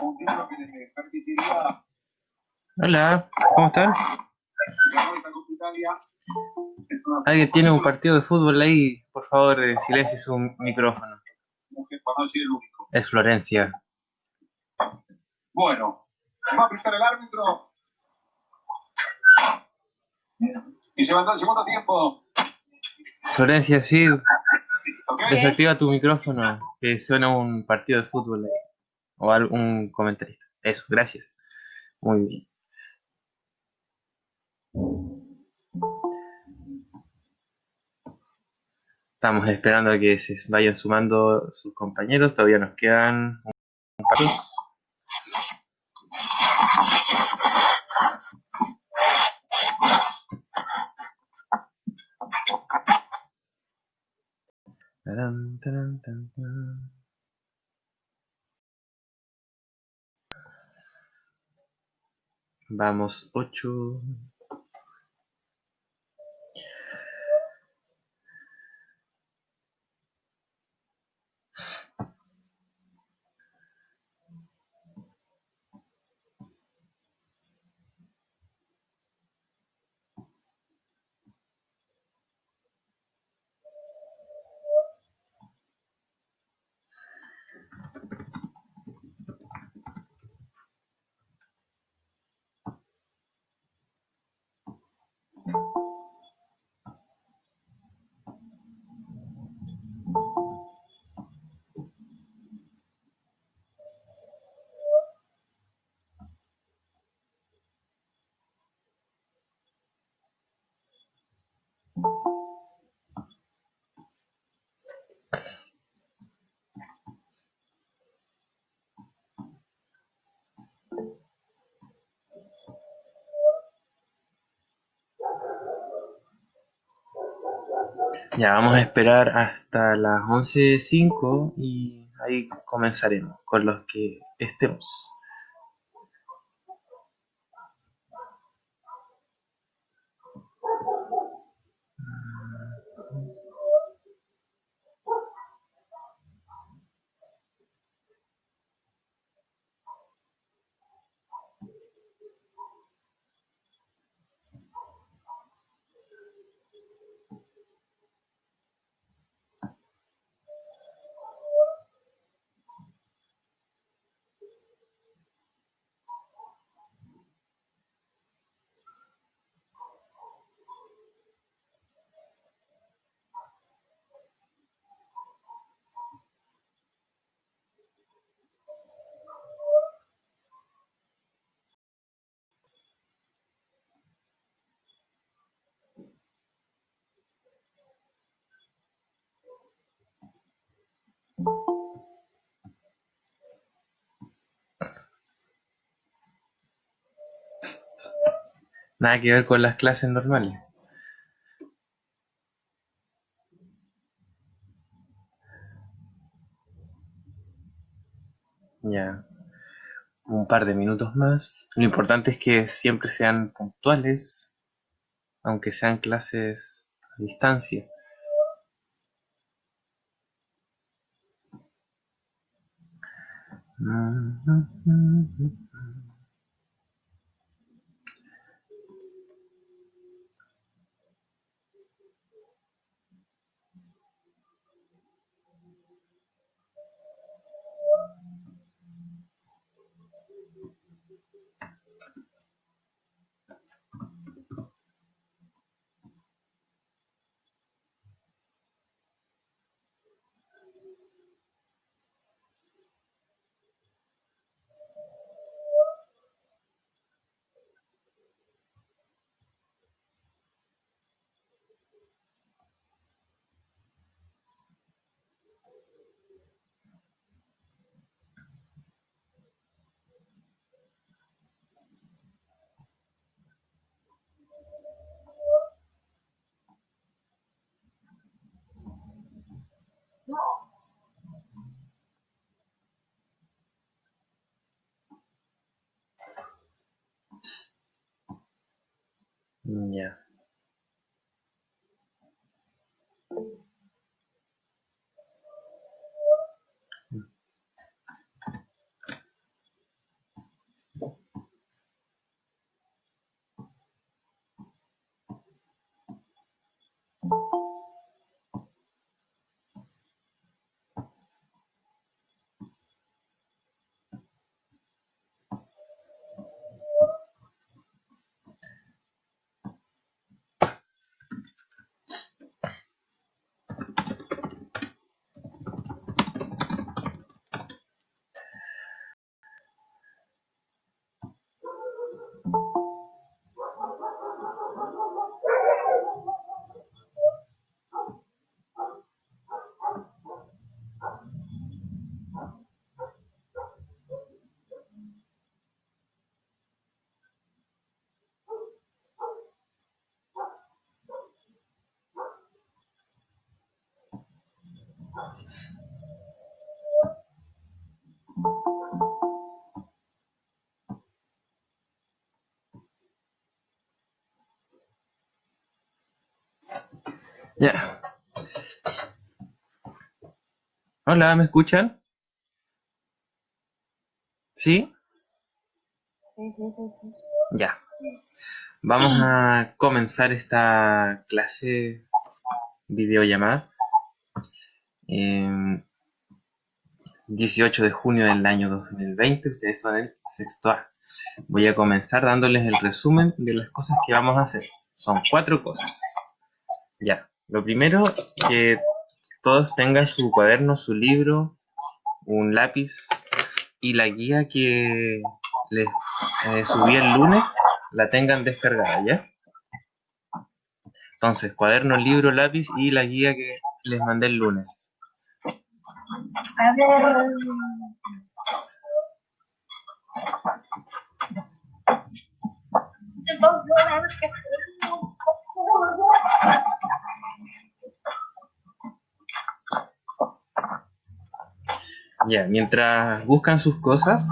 un título que le permitiría Hola, ¿cómo están? la vuelta con Italia. ¿Alguien tiene un partido de fútbol ahí? Por favor, silencie su micrófono. Para no decir el único. Es Florencia. Bueno, va a pisar el árbitro y se mandó el segundo tiempo. Florencia, sí, ¿Ok? desactiva tu micrófono, que suena un partido de fútbol ahí. O algún comentarista. Eso, gracias. Muy bien. Estamos esperando a que se vayan sumando sus compañeros. Todavía nos quedan un pasos. Tarán, tarán, tan, tan. Vamos, 8. Ya, vamos a esperar hasta las 11:05 y ahí comenzaremos con los que estemos. Nada que ver con las clases normales. Ya, un par de minutos más. Lo importante es que siempre sean puntuales, aunque sean clases a distancia. Ya. Ya. Hola, ¿me escuchan? ¿Sí? Sí, sí, sí, sí. Ya. Vamos a comenzar esta clase videollamada. 18 de junio del año 2020. Ustedes son el sexto A. Voy a comenzar dándoles el resumen de las cosas que vamos a hacer. Son 4 cosas. Ya. Lo primero, que todos tengan su cuaderno, su libro, un lápiz y la guía que les subí el lunes, la tengan descargada, ¿ya? Entonces, cuaderno, libro, lápiz y la guía que les mandé el lunes. A ver. Ya, mientras buscan sus cosas,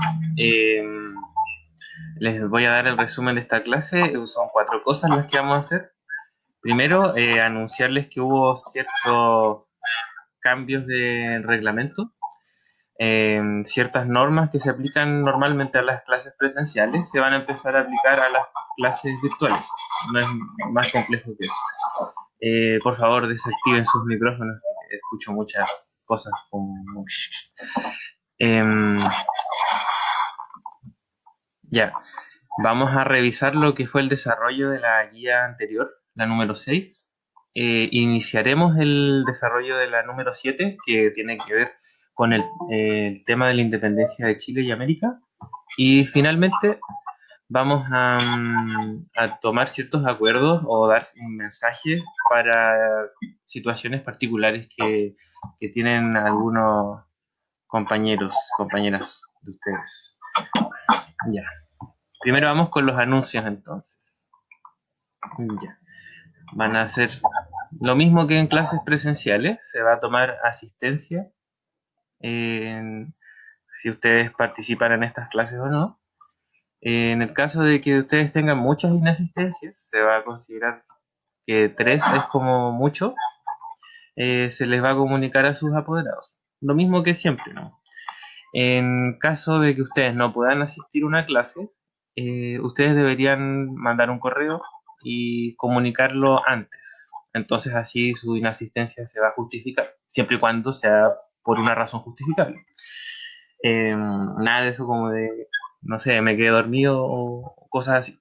les voy a dar el resumen de esta clase. Son 4 cosas las que vamos a hacer. Primero, anunciarles que hubo ciertos cambios de reglamento. Ciertas normas que se aplican normalmente a las clases presenciales se van a empezar a aplicar a las clases virtuales. No es más complejo que eso. Por favor, desactiven sus micrófonos. Escucho muchas cosas como... Ya, vamos a revisar lo que fue el desarrollo de la guía anterior, la número 6. Iniciaremos el desarrollo de la número 7, que tiene que ver con el tema de la independencia de Chile y América. Y finalmente vamos a tomar ciertos acuerdos o dar un mensaje para situaciones particulares que tienen algunos compañeros, compañeras de ustedes. Ya. Primero vamos con los anuncios entonces. Ya. Van a hacer lo mismo que en clases presenciales. Se va a tomar asistencia si ustedes participan en estas clases o no. En el caso de que ustedes tengan muchas inasistencias, se va a considerar que 3 es como mucho. Se les va a comunicar a sus apoderados. Lo mismo que siempre, ¿no? En caso de que ustedes no puedan asistir a una clase, ustedes deberían mandar un correo y comunicarlo antes. Entonces así su inasistencia se va a justificar, siempre y cuando sea por una razón justificable. Nada de eso como de, no sé, me quedé dormido o cosas así.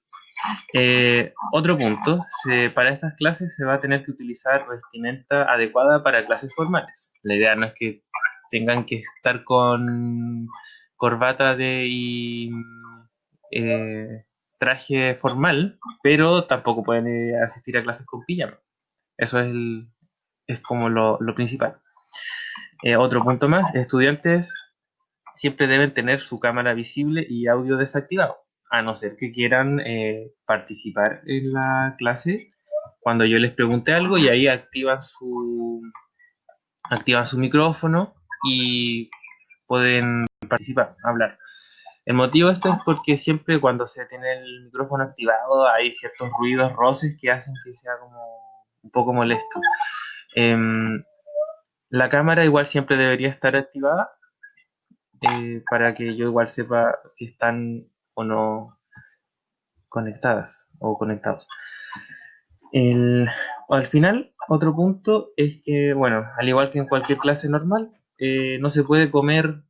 Otro punto, para estas clases se va a tener que utilizar vestimenta adecuada para clases formales. La idea no es que tengan que estar con corbata y traje formal, pero tampoco pueden asistir a clases con pijama. Eso es como lo principal. Otro punto más, estudiantes siempre deben tener su cámara visible y audio desactivado, a no ser que quieran participar en la clase cuando yo les pregunte algo y ahí activan su micrófono y pueden participar, hablar. El motivo de esto es porque siempre cuando se tiene el micrófono activado hay ciertos ruidos, roces que hacen que sea como un poco molesto. La cámara igual siempre debería estar activada para que yo igual sepa si están o no conectadas o conectados. Al final, otro punto es que, bueno, al igual que en cualquier clase normal, no se puede comer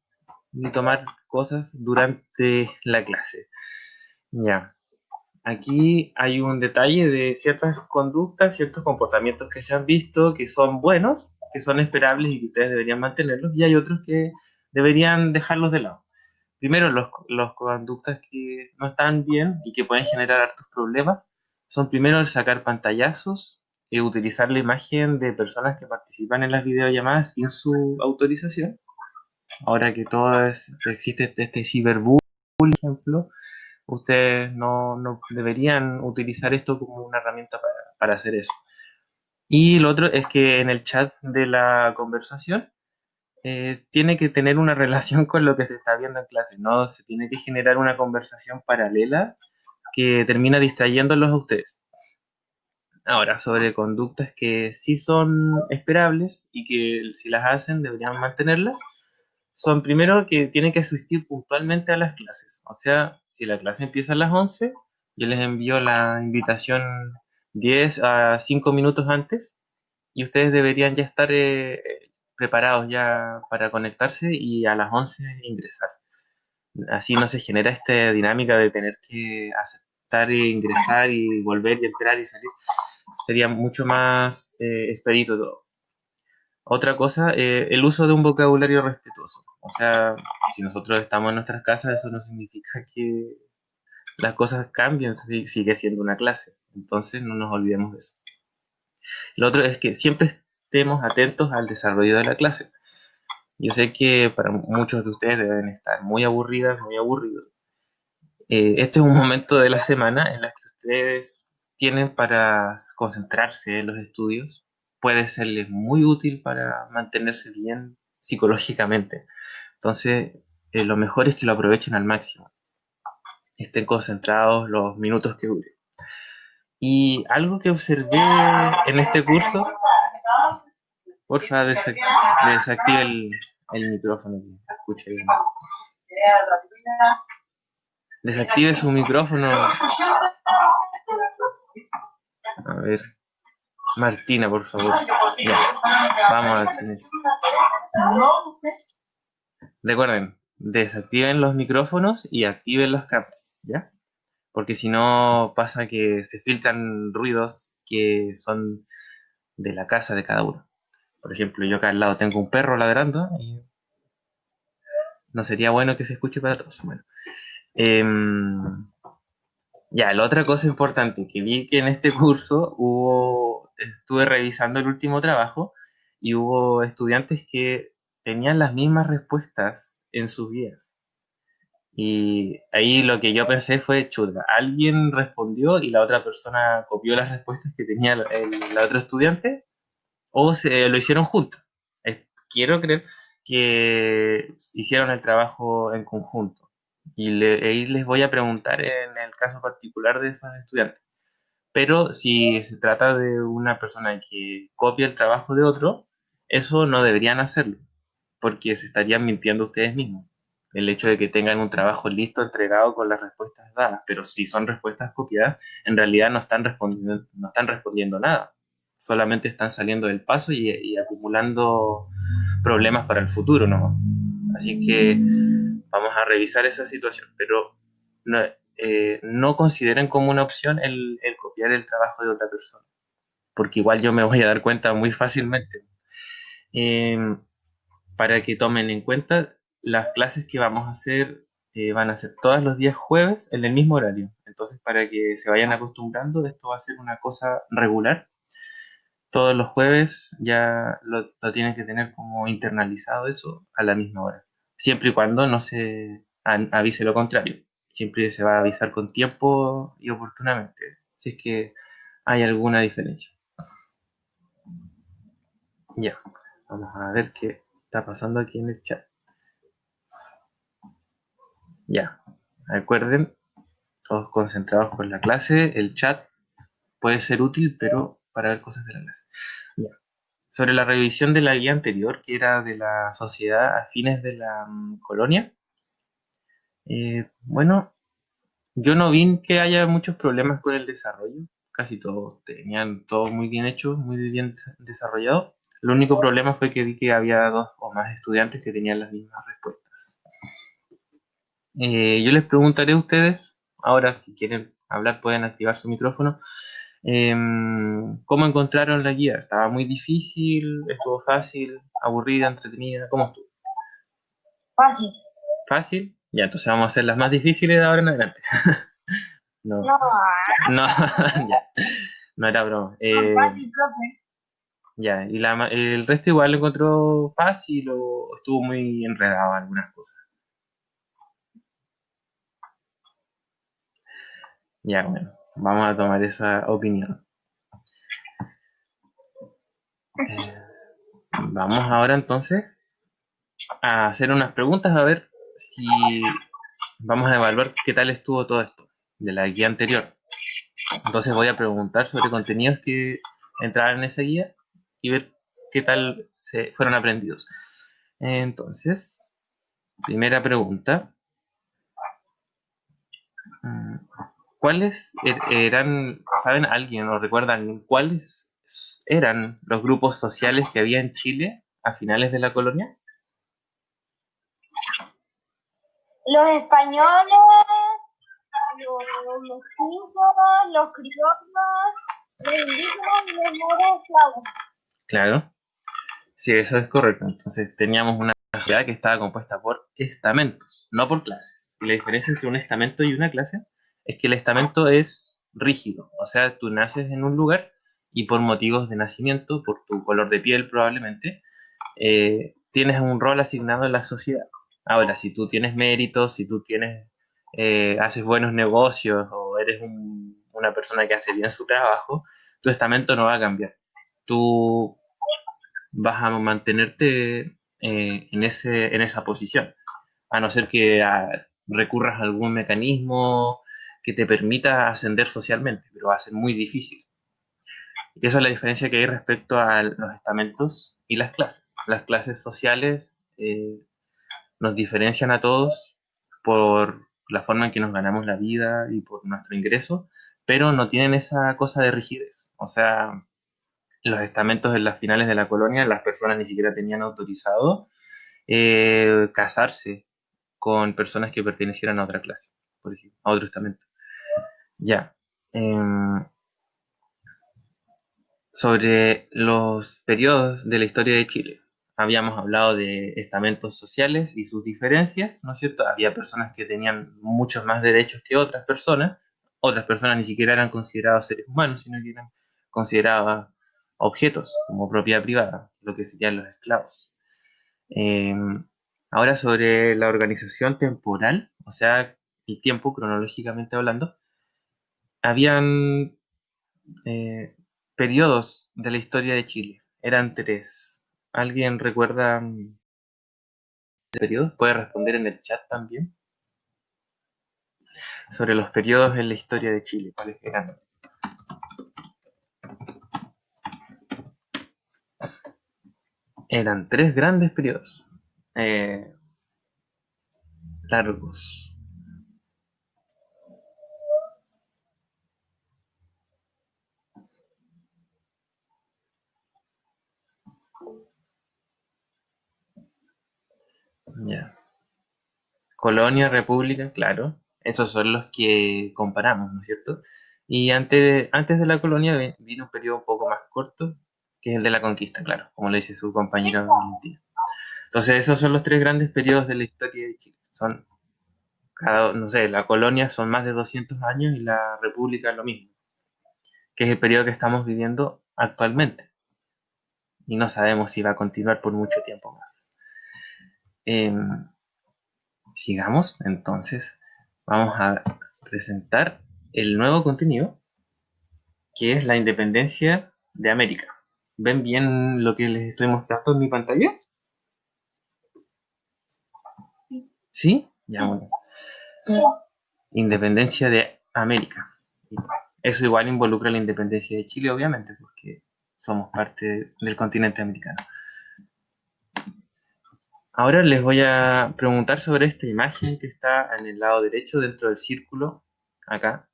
ni tomar cosas durante la clase. Ya. Aquí hay un detalle de ciertas conductas, ciertos comportamientos que se han visto que son buenos, que son esperables y que ustedes deberían mantenerlos, y hay otros que deberían dejarlos de lado. Primero, los conductas que no están bien y que pueden generar hartos problemas son primero el sacar pantallazos, utilizar la imagen de personas que participan en las videollamadas sin su autorización. Ahora que existe este ciberbullying, por ejemplo, ustedes no deberían utilizar esto como una herramienta para hacer eso. Y lo otro es que en el chat de la conversación tiene que tener una relación con lo que se está viendo en clase, no se tiene que generar una conversación paralela que termina distrayéndolos a ustedes. Ahora, sobre conductas que sí son esperables y que si las hacen deberían mantenerlas, son primero que tienen que asistir puntualmente a las clases. O sea, si la clase empieza a las 11, yo les envío la invitación 10 a 5 minutos antes y ustedes deberían ya estar preparados ya para conectarse y a las 11 ingresar. Así no se genera esta dinámica de tener que aceptar e ingresar y volver y entrar y salir. Sería mucho más expedito todo. Otra cosa, el uso de un vocabulario respetuoso. O sea, si nosotros estamos en nuestras casas, eso no significa que las cosas cambien, sigue siendo una clase. Entonces no nos olvidemos de eso. Lo otro es que siempre estemos atentos al desarrollo de la clase. Yo sé que para muchos de ustedes deben estar muy aburridas, muy aburridos. Este es un momento de la semana en el que ustedes tienen para concentrarse en los estudios. Puede serles muy útil para mantenerse bien psicológicamente. Entonces, lo mejor es que lo aprovechen al máximo. Estén concentrados los minutos que dure. Y algo que observé en este curso, porfa, desactive el micrófono. Que escuche bien. Desactive su micrófono. A ver, Martina, por favor. Ya, vamos al silencio. Recuerden, desactiven los micrófonos y activen las cámaras, ¿ya? Porque si no pasa que se filtran ruidos que son de la casa de cada uno. Por ejemplo, yo acá al lado tengo un perro ladrando y no sería bueno que se escuche para todos. Bueno, ya, la otra cosa importante que vi que en este curso estuve revisando el último trabajo y hubo estudiantes que tenían las mismas respuestas en sus guías. Y ahí lo que yo pensé fue, chuta, alguien respondió y la otra persona copió las respuestas que tenía la otro estudiante o lo hicieron juntos. Quiero creer que hicieron el trabajo en conjunto. Y ahí les voy a preguntar en el caso particular de esos estudiantes. Pero si se trata de una persona que copia el trabajo de otro, eso no deberían hacerlo, porque se estarían mintiendo ustedes mismos. El hecho de que tengan un trabajo listo, entregado con las respuestas dadas, pero si son respuestas copiadas, en realidad no están respondiendo nada. Solamente están saliendo del paso y acumulando problemas para el futuro, ¿no? Así que vamos a revisar esa situación, pero no consideren como una opción el copiar el trabajo de otra persona, porque igual yo me voy a dar cuenta muy fácilmente. Eh, para que tomen en cuenta, las clases que vamos a hacer van a ser todos los días jueves en el mismo horario. Entonces, para que se vayan acostumbrando, esto va a ser una cosa regular. Todos los jueves ya lo tienen que tener como internalizado eso a la misma hora. Siempre y cuando no se avise lo contrario. Siempre se va a avisar con tiempo y oportunamente, si es que hay alguna diferencia. Ya, vamos a ver qué está pasando aquí en el chat. Ya, recuerden, todos concentrados con la clase, el chat puede ser útil, pero para ver cosas de la clase. Ya. Sobre la revisión de la guía anterior, que era de la sociedad a fines de la colonia, bueno, yo no vi que haya muchos problemas con el desarrollo. Casi todos tenían todo muy bien hecho, muy bien desarrollado. El único problema fue que vi que había dos o más estudiantes que tenían las mismas respuestas. Yo les preguntaré a ustedes, ahora si quieren hablar pueden activar su micrófono. ¿Cómo encontraron la guía? ¿Estaba muy difícil? ¿Estuvo fácil? ¿Aburrida? ¿Entretenida? ¿Cómo estuvo? Fácil. ¿Fácil? Ya, entonces vamos a hacer las más difíciles de ahora en adelante. No, No, no, ya, no era broma. fácil, profe. Ya, y el resto igual lo encontró fácil o estuvo muy enredado en algunas cosas. Ya, bueno, vamos a tomar esa opinión. Vamos ahora entonces a hacer unas preguntas a ver si vamos a evaluar qué tal estuvo todo esto de la guía anterior. Entonces voy a preguntar sobre contenidos que entraran en esa guía y ver qué tal se fueron aprendidos. Entonces, primera pregunta. ¿Cuáles eran, saben alguien o recuerdan cuáles eran los grupos sociales que había en Chile a finales de la colonia? Los españoles, los mestizos, los criollos, los indígenas y los moros esclavos. Claro, sí, eso es correcto. Entonces teníamos una sociedad que estaba compuesta por estamentos, no por clases. Y la diferencia entre un estamento y una clase es que el estamento es rígido, o sea, tú naces en un lugar y por motivos de nacimiento, por tu color de piel probablemente, tienes un rol asignado en la sociedad. Ahora, si tú tienes méritos, si tú tienes, haces buenos negocios o eres una persona que hace bien su trabajo, tu estamento no va a cambiar. Tú vas a mantenerte en esa posición, a no ser que recurras a algún mecanismo que te permita ascender socialmente, pero va a ser muy difícil. Y esa es la diferencia que hay respecto a los estamentos y las clases. Las clases sociales nos diferencian a todos por la forma en que nos ganamos la vida y por nuestro ingreso, pero no tienen esa cosa de rigidez. O sea, los estamentos en las finales de la colonia, las personas ni siquiera tenían autorizado casarse con personas que pertenecieran a otra clase, por ejemplo, a otro estamento. Ya. Sobre los periodos de la historia de Chile. Habíamos hablado de estamentos sociales y sus diferencias, ¿no es cierto? Había personas que tenían muchos más derechos que otras personas ni siquiera eran considerados seres humanos, sino que eran consideradas objetos como propiedad privada, lo que serían los esclavos. Eh, Ahora sobre la organización temporal, o sea, el tiempo cronológicamente hablando, habían periodos de la historia de Chile. Eran tres. ¿Alguien recuerda periodos? Puede responder en el chat también. Sobre los periodos en la historia de Chile, ¿cuáles eran? Eran tres grandes periodos. eh, Largos. Ya. Colonia, república, claro. Esos son los que comparamos, ¿no es cierto? Y antes de la colonia vino un periodo un poco más corto, que es el de la conquista, claro, como le dice su compañero Valentina. Entonces, esos son los tres grandes periodos de la historia de Chile. Son no sé, la colonia son más de 200 años y la república lo mismo, que es el periodo que estamos viviendo actualmente. Y no sabemos si va a continuar por mucho tiempo más. Sigamos, entonces, vamos a presentar el nuevo contenido, que es la independencia de América. ¿Ven bien lo que les estoy mostrando en mi pantalla? ¿Sí? Ya, bueno. Independencia de América. Eso igual involucra la independencia de Chile, obviamente, porque somos parte del continente americano. Ahora les voy a preguntar sobre esta imagen que está en el lado derecho dentro del círculo, acá.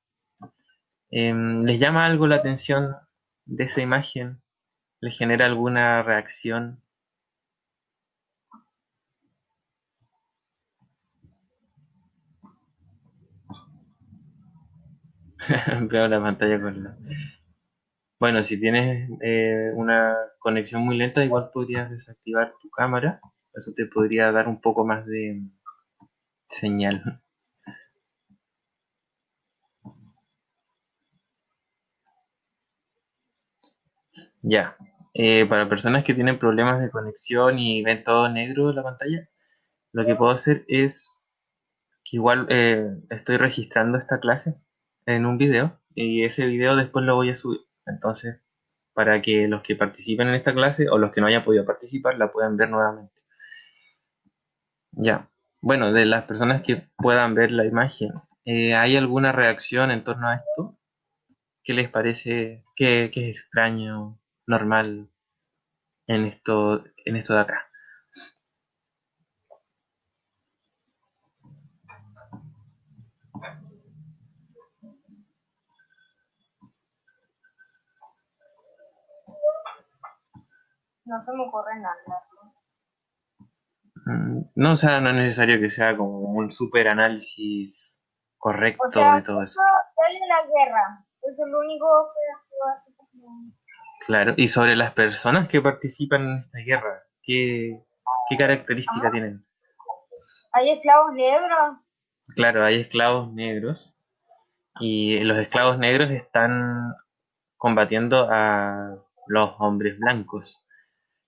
¿Les llama algo la atención de esa imagen? ¿Les genera alguna reacción? Veo la pantalla con la... Bueno, si tienes una conexión muy lenta, igual podrías desactivar tu cámara. Eso te podría dar un poco más de señal. Ya. Para personas que tienen problemas de conexión y ven todo negro en la pantalla, lo que puedo hacer es que igual estoy registrando esta clase en un video y ese video después lo voy a subir. Entonces, para que los que participen en esta clase o los que no hayan podido participar la puedan ver nuevamente. Ya. Bueno, de las personas que puedan ver la imagen, ¿hay alguna reacción en torno a esto? ¿Qué les parece? ¿Qué es extraño, normal en esto de acá? No se me ocurre nada. No, o sea, no es necesario que sea como un super análisis O correcto sea, de todo eso. hay una guerra. Eso es lo único que puedo hacer. Claro. Y sobre las personas que participan en esta guerra, ¿qué característica Ajá. tienen? Hay esclavos negros. Claro, hay esclavos negros y los esclavos negros están combatiendo a los hombres blancos.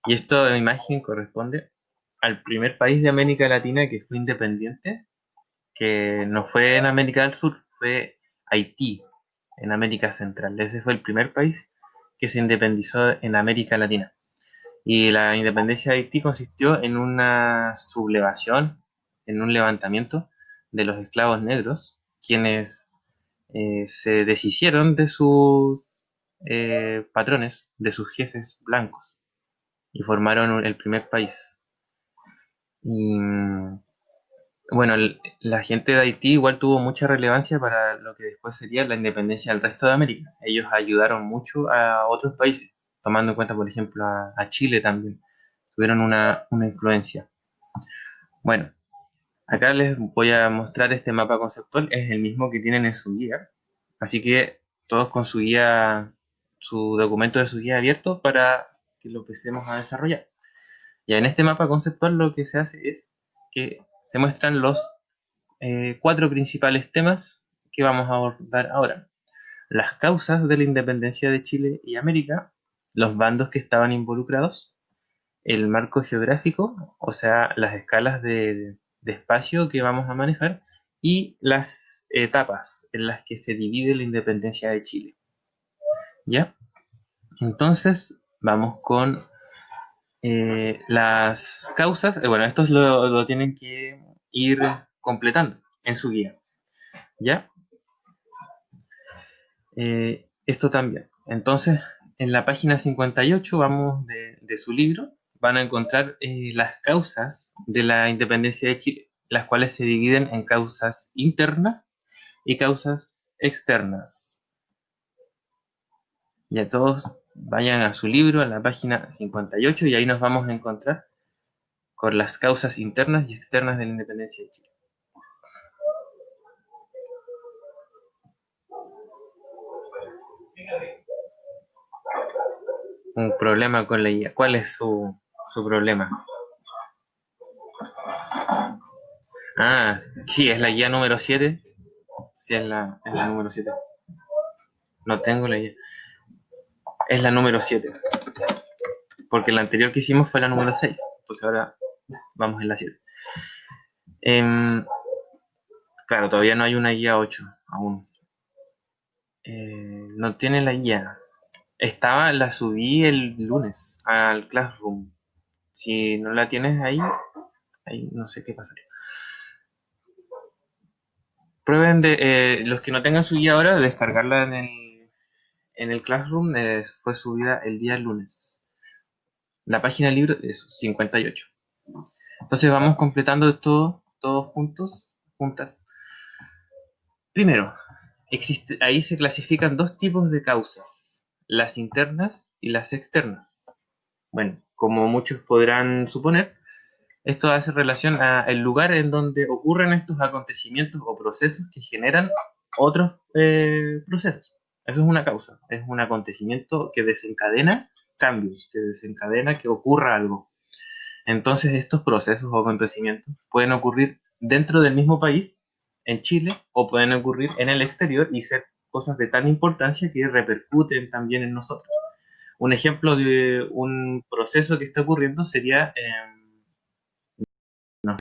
Y esta imagen corresponde al primer país de América Latina que fue independiente, que no fue en América del Sur, fue Haití, en América Central. Ese fue el primer país que se independizó en América Latina. Y la independencia de Haití consistió en una sublevación, en un levantamiento de los esclavos negros, quienes se deshicieron de sus patrones, de sus jefes blancos, y formaron el primer país. Y bueno, la gente de Haití igual tuvo mucha relevancia para lo que después sería la independencia del resto de América. Ellos ayudaron mucho a otros países, tomando en cuenta, por ejemplo, a Chile también. Tuvieron una influencia. Bueno, acá les voy a mostrar este mapa conceptual. Es el mismo que tienen en su guía. Así que todos con su guía, su documento de su guía abierto para que lo empecemos a desarrollar. Ya en este mapa conceptual lo que se hace es que se muestran los cuatro principales temas que vamos a abordar ahora. Las causas de la independencia de Chile y América, los bandos que estaban involucrados, el marco geográfico, o sea, las escalas de espacio que vamos a manejar, y las etapas en las que se divide la independencia de Chile. ¿Ya? Entonces, vamos con las causas. Bueno, estos lo tienen que ir completando en su guía. ¿Ya? Esto también. Entonces, en la página 58, vamos de su libro, van a encontrar las causas de la independencia de Chile, las cuales se dividen en causas internas y causas externas. Ya todos vayan a su libro, a la página 58, y ahí nos vamos a encontrar con las causas internas y externas de la independencia de Chile. Un problema con la guía. ¿Cuál es su problema? Ah, sí, es la guía número 7. Sí, es la número 7. No tengo la guía. Es la número 7. Porque la anterior que hicimos fue la número 6. Entonces ahora vamos en la 7. Claro, todavía no hay una guía 8 aún. No tiene la guía. La subí el lunes al Classroom. Si no la tienes ahí no sé qué pasaría. Prueben los que no tengan su guía ahora, descargarla en el Classroom. Fue subida el día lunes. La página del libro es 58. Entonces vamos completando todo, todos juntos, juntas. Primero, ahí se clasifican dos tipos de causas, las internas y las externas. Bueno, como muchos podrán suponer, esto hace relación al lugar en donde ocurren estos acontecimientos o procesos que generan otros procesos. Eso es una causa, es un acontecimiento que desencadena cambios, que desencadena que ocurra algo. Entonces, estos procesos o acontecimientos pueden ocurrir dentro del mismo país, en Chile, o pueden ocurrir en el exterior y ser cosas de tal importancia que repercuten también en nosotros. Un ejemplo de un proceso que está ocurriendo sería no,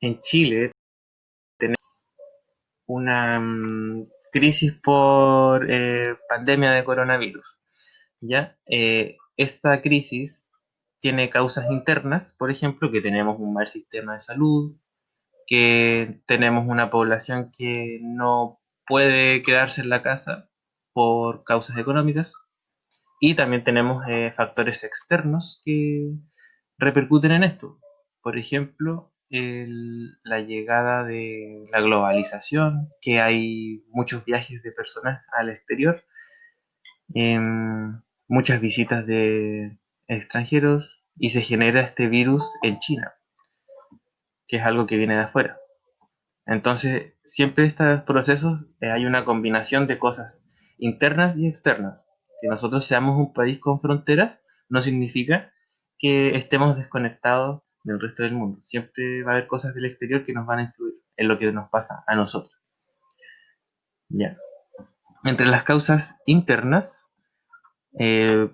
en Chile una crisis por pandemia de coronavirus. ¿Ya? Esta crisis tiene causas internas, por ejemplo, que tenemos un mal sistema de salud, que tenemos una población que no puede quedarse en la casa por causas económicas, y también tenemos factores externos que repercuten en esto. Por ejemplo, la llegada de la globalización, que hay muchos viajes de personas al exterior, muchas visitas de extranjeros, y se genera este virus en China, que es algo que viene de afuera. Entonces, siempre en estos procesos hay una combinación de cosas internas y externas. Que nosotros seamos un país con fronteras no significa que estemos desconectados del resto del mundo. Siempre va a haber cosas del exterior que nos van a influir en lo que nos pasa a nosotros. Ya. Entre las causas internas, eh,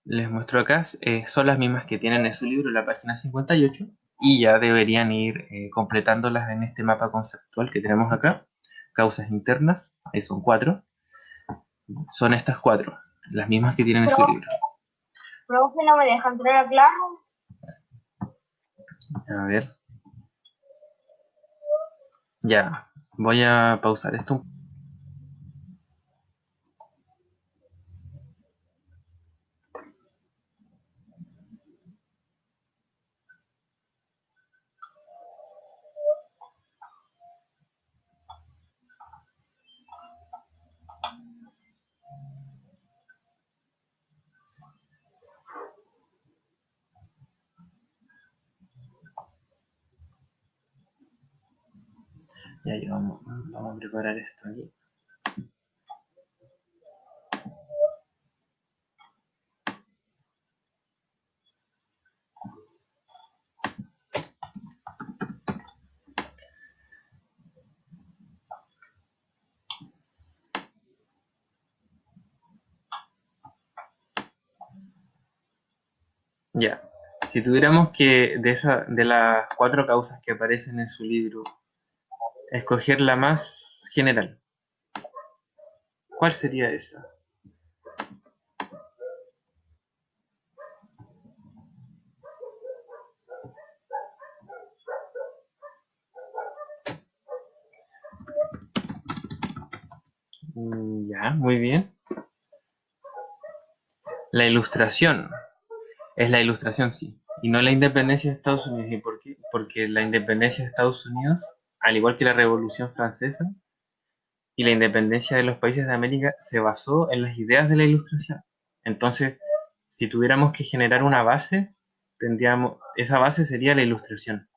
les muestro acá, son las mismas que tienen en su libro, la página 58, y ya deberían ir completándolas en este mapa conceptual que tenemos acá. Causas internas, ahí son 4. Son estas 4, las mismas que tienen en su libro. Profe, no me deja entrar a clase. A ver. Ya, voy a pausar esto. Ya, vamos a preparar esto aquí. Ya, si tuviéramos que de las 4 causas que aparecen en su libro, escoger la más general, ¿cuál sería esa? Ya, muy bien. La ilustración. Es la ilustración, sí. Y no la independencia de Estados Unidos. ¿Y por qué? Porque la independencia de Estados Unidos, al igual que la Revolución Francesa y la independencia de los países de América, se basó en las ideas de la ilustración. Entonces, si tuviéramos que generar una base, esa base sería la ilustración.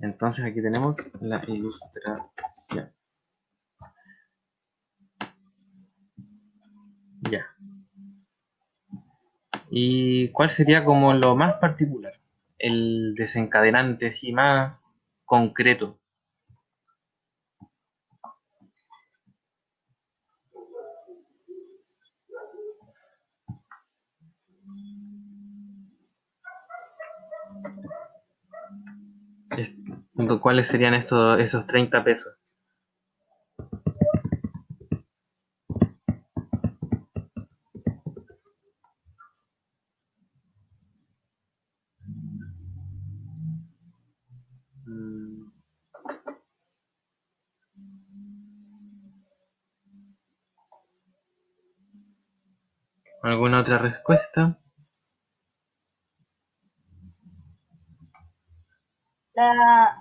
Entonces aquí tenemos la ilustración. Ya. ¿Y cuál sería como lo más particular? El desencadenante, sí, más concreto. Es- ¿Cuáles serían esos 30 pesos? Mm, ¿Alguna otra respuesta? La,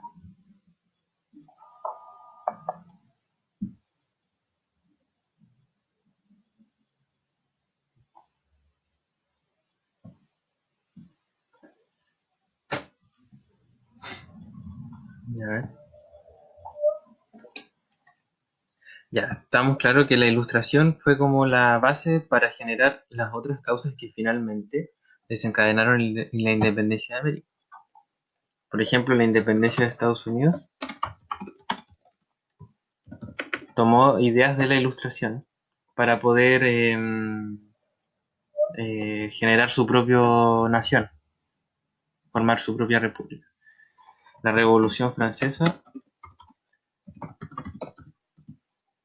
Ya, ver. Ya, estamos claros que la ilustración fue como la base para generar las otras causas que finalmente desencadenaron la independencia de América. Por ejemplo, la independencia de Estados Unidos tomó ideas de la ilustración para poder generar su propia nación, formar su propia república. La Revolución Francesa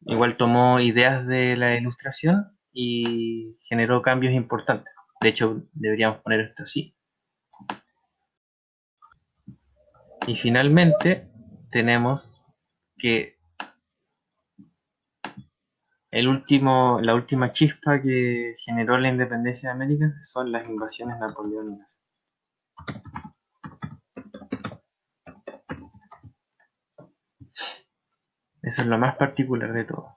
igual tomó ideas de la ilustración y generó cambios importantes. De hecho, deberíamos poner esto así. Y finalmente tenemos que la última chispa que generó la independencia de América son las invasiones napoleónicas. Eso es lo más particular de todo,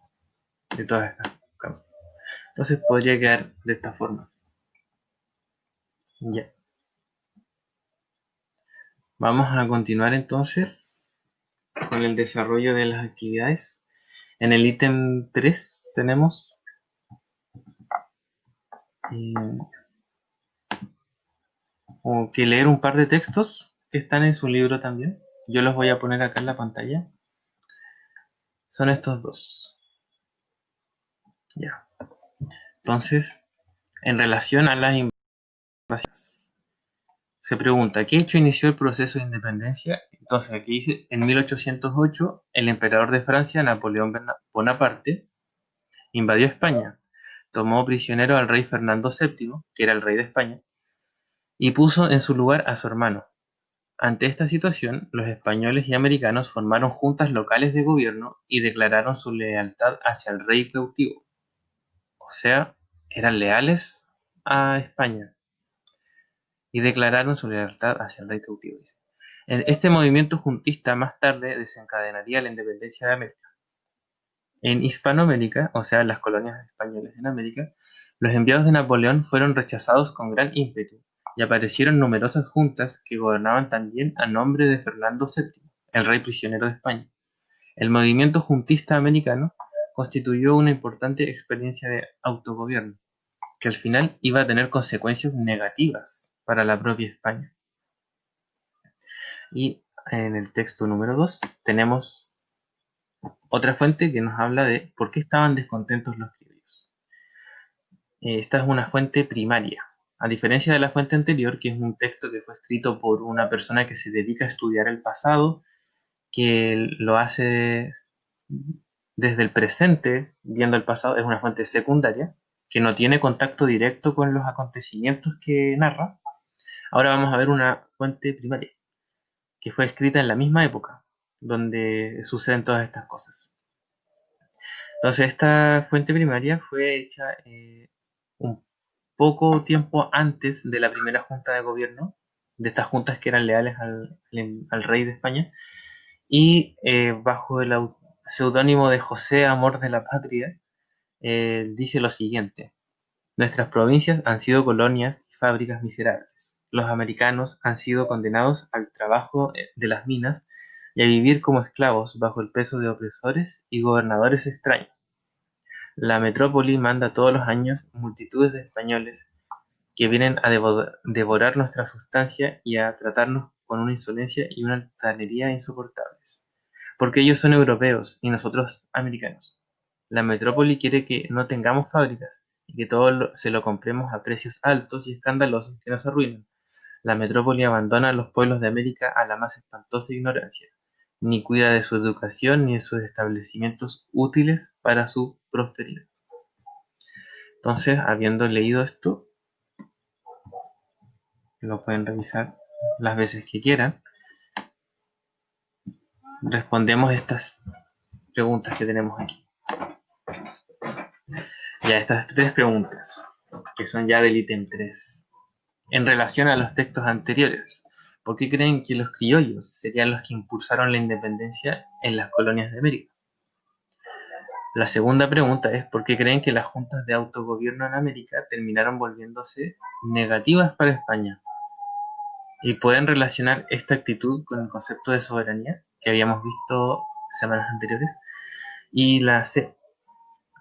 de todas estas causas. Entonces podría quedar de esta forma. Ya. Vamos a continuar entonces con el desarrollo de las actividades. En el ítem 3 tenemos que leer un par de textos que están en su libro también. Yo los voy a poner acá en la pantalla. Son estos dos. Ya. Entonces, en relación a las invasiones, se pregunta, ¿qué hecho inició el proceso de independencia? Entonces, aquí dice, en 1808, el emperador de Francia, Napoleón Bonaparte, invadió España, tomó prisionero al rey Fernando VII, que era el rey de España, y puso en su lugar a su hermano. Ante esta situación, los españoles y americanos formaron juntas locales de gobierno y declararon su lealtad hacia el rey cautivo. O sea, eran leales a España y declararon su lealtad hacia el rey cautivo. Este movimiento juntista más tarde desencadenaría la independencia de América. En Hispanoamérica, o sea, las colonias españolas en América, los enviados de Napoleón fueron rechazados con gran ímpetu y aparecieron numerosas juntas que gobernaban también a nombre de Fernando VII, el rey prisionero de España. El movimiento juntista americano constituyó una importante experiencia de autogobierno, que al final iba a tener consecuencias negativas para la propia España. Y en el texto número 2 tenemos otra fuente que nos habla de por qué estaban descontentos los criollos. Esta es una fuente primaria, a diferencia de la fuente anterior, que es un texto que fue escrito por una persona que se dedica a estudiar el pasado, que lo hace desde el presente, viendo el pasado. Es una fuente secundaria, que no tiene contacto directo con los acontecimientos que narra. Ahora vamos a ver una fuente primaria, que fue escrita en la misma época, donde suceden todas estas cosas. Entonces, esta fuente primaria fue hecha un poco tiempo antes de la primera junta de gobierno, de estas juntas que eran leales al rey de España, y bajo el seudónimo de José Amor de la Patria, dice lo siguiente: nuestras provincias han sido colonias y fábricas miserables. Los americanos han sido condenados al trabajo de las minas y a vivir como esclavos bajo el peso de opresores y gobernadores extraños. La metrópoli manda todos los años multitudes de españoles que vienen a devorar nuestra sustancia y a tratarnos con una insolencia y una altanería insoportables, porque ellos son europeos y nosotros americanos. La metrópoli quiere que no tengamos fábricas y que todo se lo compremos a precios altos y escandalosos que nos arruinan. La metrópoli abandona a los pueblos de América a la más espantosa ignorancia, ni cuida de su educación ni de sus establecimientos útiles para su prosperidad. Entonces, habiendo leído esto, lo pueden revisar las veces que quieran. Respondemos estas preguntas que tenemos aquí. Ya, estas tres preguntas, que son ya del ítem 3. En relación a los textos anteriores, ¿por qué creen que los criollos serían los que impulsaron la independencia en las colonias de América? La segunda pregunta es ¿por qué creen que las juntas de autogobierno en América terminaron volviéndose negativas para España? Y pueden relacionar esta actitud con el concepto de soberanía que habíamos visto semanas anteriores. Y la C,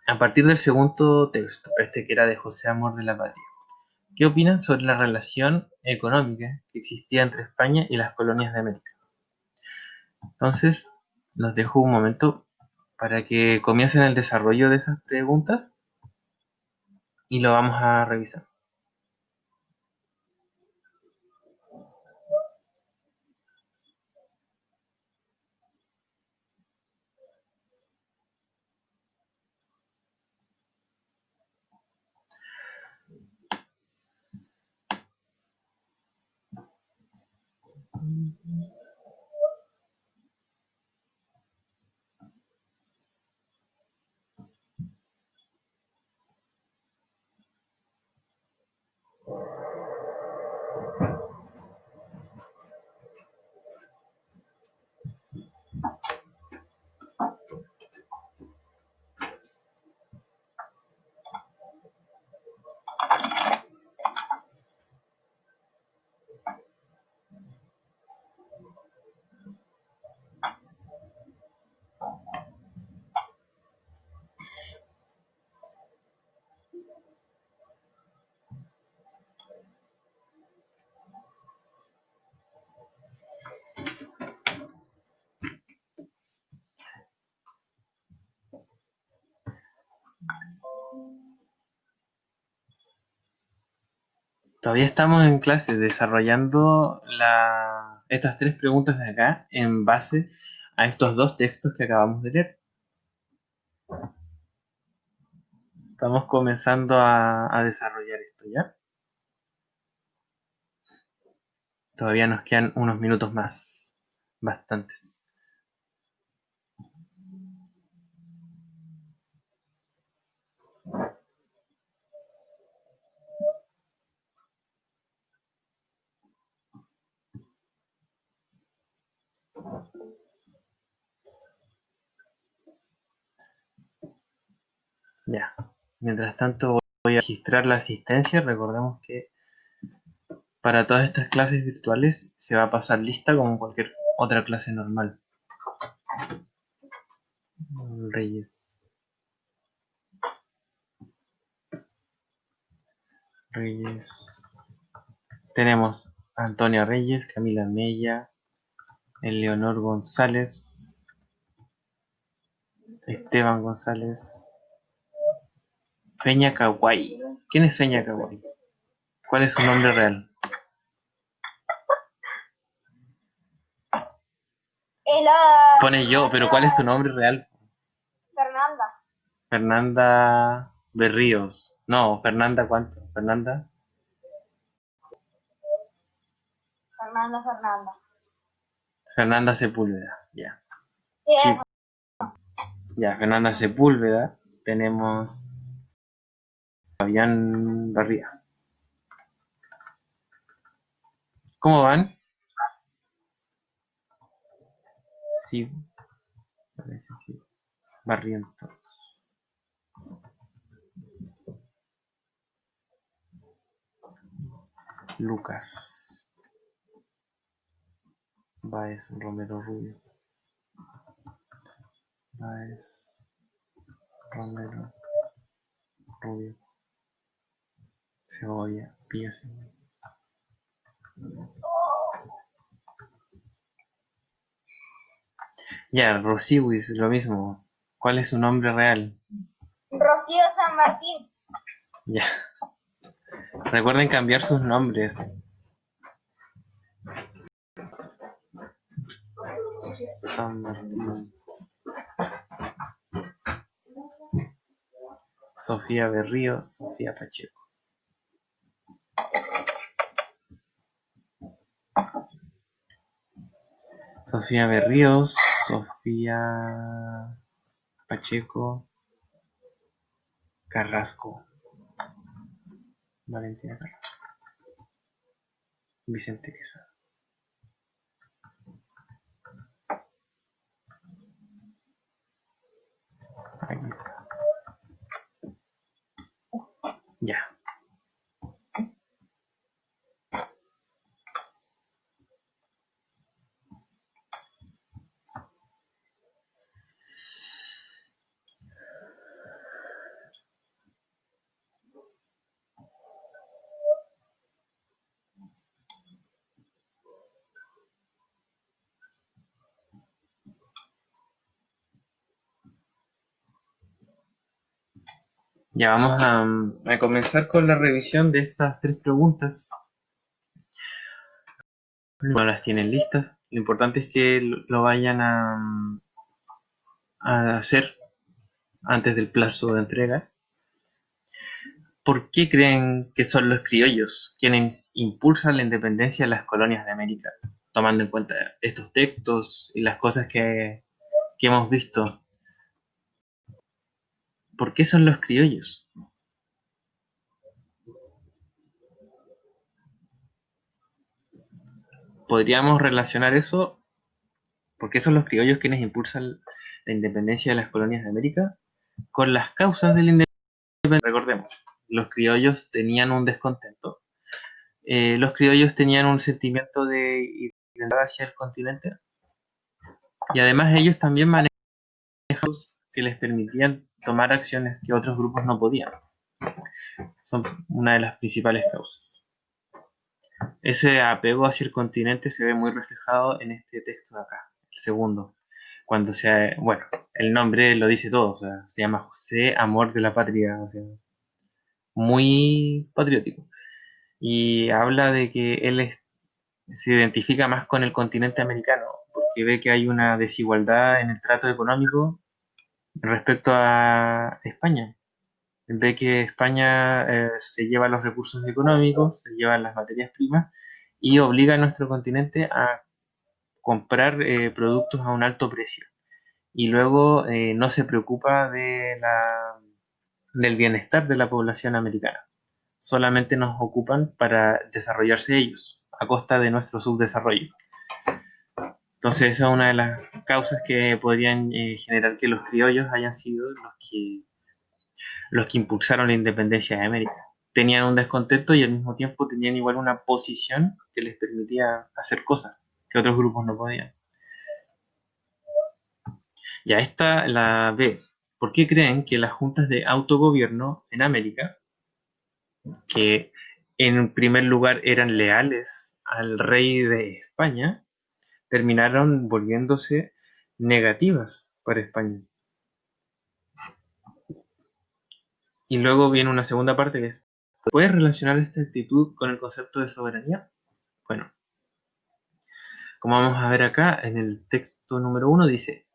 a partir del segundo texto, este que era de José Amor de la Patria, ¿qué opinan sobre la relación económica que existía entre España y las colonias de América? Entonces, los dejo un momento para que comiencen el desarrollo de esas preguntas y lo vamos a revisar. Todavía estamos en clase desarrollando estas tres preguntas de acá en base a estos dos textos que acabamos de leer. Estamos comenzando a desarrollar esto, ¿ya? Todavía nos quedan unos minutos más, bastantes. Ya. Mientras tanto voy a registrar la asistencia. Recordemos que para todas estas clases virtuales se va a pasar lista como cualquier otra clase normal. Reyes. Tenemos a Antonia Reyes, Camila Mella, Eleonor González, Esteban González, Feña Kawai. ¿Quién es Feña Kawai? ¿Cuál es su nombre real? Es la Pone yo, pero ¿cuál es tu nombre real? Fernanda. Fernanda Berríos. No, Fernanda, ¿cuánto? Fernanda. Fernanda. Fernanda Sepúlveda, ya. Sí, Sí, eso. ya, Fernanda Sepúlveda. Tenemos Fabián Barría. ¿Cómo van? Sí, parece sí. Barrientos. Lucas. Baez Romero Rubio. Baez Romero Rubio. Cebolla. Pilla cebolla. Ya, Rosiwis, lo mismo. ¿Cuál es su nombre real? Rocío San Martín. Ya. Recuerden cambiar sus nombres. San Martín. Sofía Berríos, Sofía Pacheco. Sofía Berríos, Sofía Pacheco, Carrasco, Valentina Carrasco, Vicente Quesada. Aquí está. Ya. Ya vamos a comenzar con la revisión de estas tres preguntas. No las tienen listas. Lo importante es que lo vayan a hacer antes del plazo de entrega. ¿Por qué creen que son los criollos quienes impulsan la independencia de las colonias de América? tomando en cuenta estos textos y las cosas que hemos visto, ¿por qué son los criollos? Podríamos relacionar eso, ¿por qué son los criollos quienes impulsan la independencia de las colonias de América? Con las causas de la independencia. Recordemos, los criollos tenían un descontento. Los criollos tenían un sentimiento de identidad hacia el continente y además ellos también manejaban que les permitían tomar acciones que otros grupos no podían. Son una de las principales causas. Ese apego hacia el continente se ve muy reflejado en este texto de acá, el segundo, cuando bueno, el nombre lo dice todo, o sea, se llama José Amor de la Patria, o sea, muy patriótico. Y habla de que se identifica más con el continente americano, porque ve que hay una desigualdad en el trato económico respecto a España. Ve que España se lleva los recursos económicos, se lleva las materias primas y obliga a nuestro continente a comprar productos a un alto precio. Y luego no se preocupa del bienestar de la población americana. Solamente nos ocupan para desarrollarse ellos, a costa de nuestro subdesarrollo. Entonces esa es una de las causas que podrían generar que los criollos hayan sido los que impulsaron la independencia de América. Tenían un descontento y al mismo tiempo tenían igual una posición que les permitía hacer cosas que otros grupos no podían. Ya esta la B. ¿Por qué creen que las juntas de autogobierno en América, que en primer lugar eran leales al rey de España, terminaron volviéndose negativas para España? Y luego viene una segunda parte que es, ¿puedes relacionar esta actitud con el concepto de soberanía? Bueno, como vamos a ver acá, en el texto número 1 dice,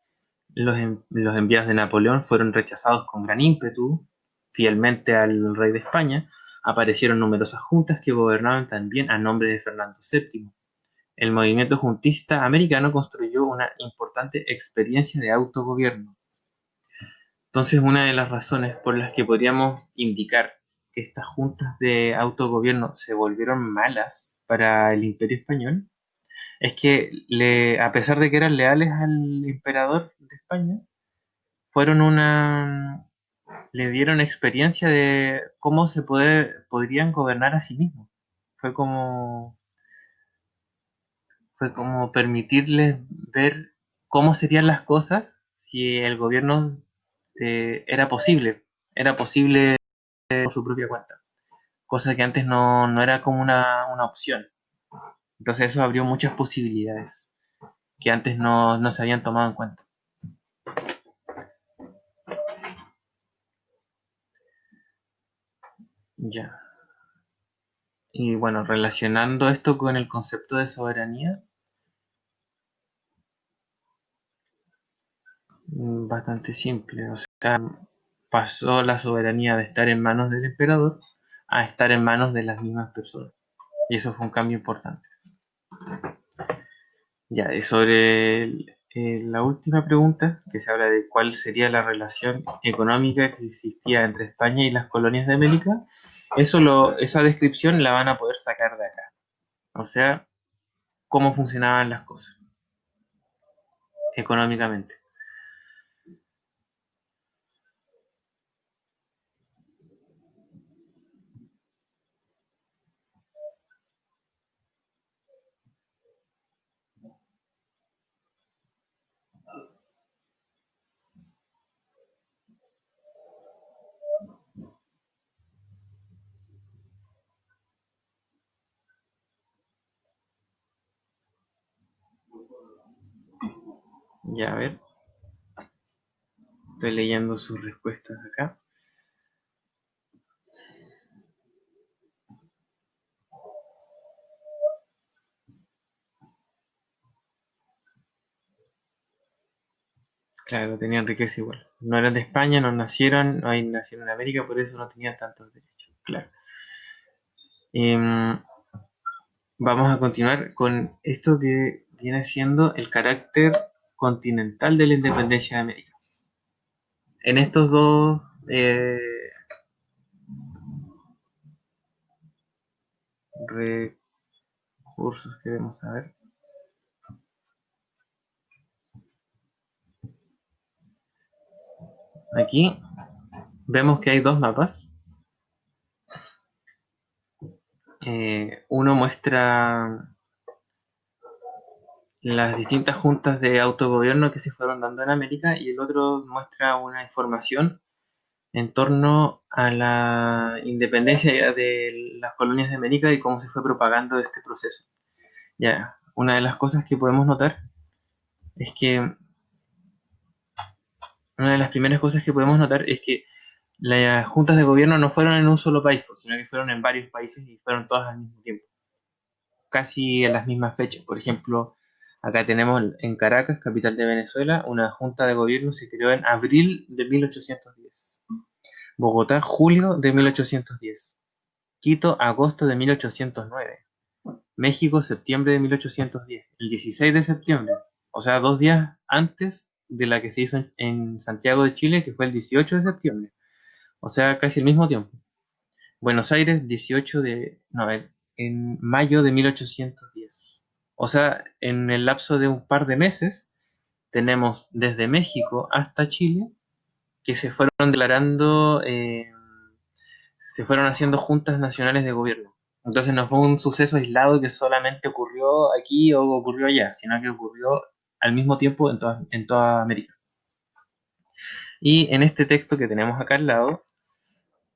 los enviados de Napoleón fueron rechazados con gran ímpetu, fielmente al rey de España, aparecieron numerosas juntas que gobernaban también a nombre de Fernando VII. El movimiento juntista americano construyó una importante experiencia de autogobierno. Entonces, una de las razones por las que podríamos indicar que estas juntas de autogobierno se volvieron malas para el Imperio Español es que, a pesar de que eran leales al emperador de España, fueron le dieron experiencia de cómo podrían gobernar a sí mismos. Fue como, fue como permitirles ver cómo serían las cosas si el gobierno era posible por su propia cuenta, cosa que antes no era como una opción. Entonces eso abrió muchas posibilidades que antes no se habían tomado en cuenta. Ya. Y bueno, relacionando esto con el concepto de soberanía, bastante simple. O sea, pasó la soberanía de estar en manos del emperador a estar en manos de las mismas personas. Y eso fue un cambio importante. Ya, y sobre la última pregunta, que se habla de cuál sería la relación económica que existía entre España y las colonias de América, esa descripción la van a poder sacar de acá. O sea, cómo funcionaban las cosas económicamente. Ya, a ver, estoy leyendo sus respuestas acá. Claro, tenían riqueza igual. No eran de España, no nacieron, no nacieron en América, por eso no tenían tantos derechos. Claro. Em, vamos a continuar con esto que viene siendo el carácter continental de la independencia de América. En estos dos recursos que vamos a ver. Aquí vemos que hay dos mapas. Uno muestra las distintas juntas de autogobierno que se fueron dando en América y el otro muestra una información en torno a la independencia de las colonias de América y cómo se fue propagando este proceso. Ya, una de las cosas que podemos notar es que una de las primeras cosas que podemos notar es que las juntas de gobierno no fueron en un solo país, sino que fueron en varios países y fueron todas al mismo tiempo, casi en las mismas fechas. Por ejemplo, acá tenemos en Caracas, capital de Venezuela, una junta de gobierno se creó en abril de 1810. Bogotá, julio de 1810. Quito, agosto de 1809. México, septiembre de 1810. El 16 de septiembre, o sea, 2 días antes de la que se hizo en Santiago de Chile, que fue el 18 de septiembre. O sea, casi el mismo tiempo. Buenos Aires, 18 de... No, en mayo de 1810. O sea, en el lapso de un par de meses, tenemos desde México hasta Chile, que se fueron declarando, se fueron haciendo juntas nacionales de gobierno. Entonces no fue un suceso aislado que solamente ocurrió aquí o ocurrió allá, sino que ocurrió al mismo tiempo en toda América. Y en este texto que tenemos acá al lado,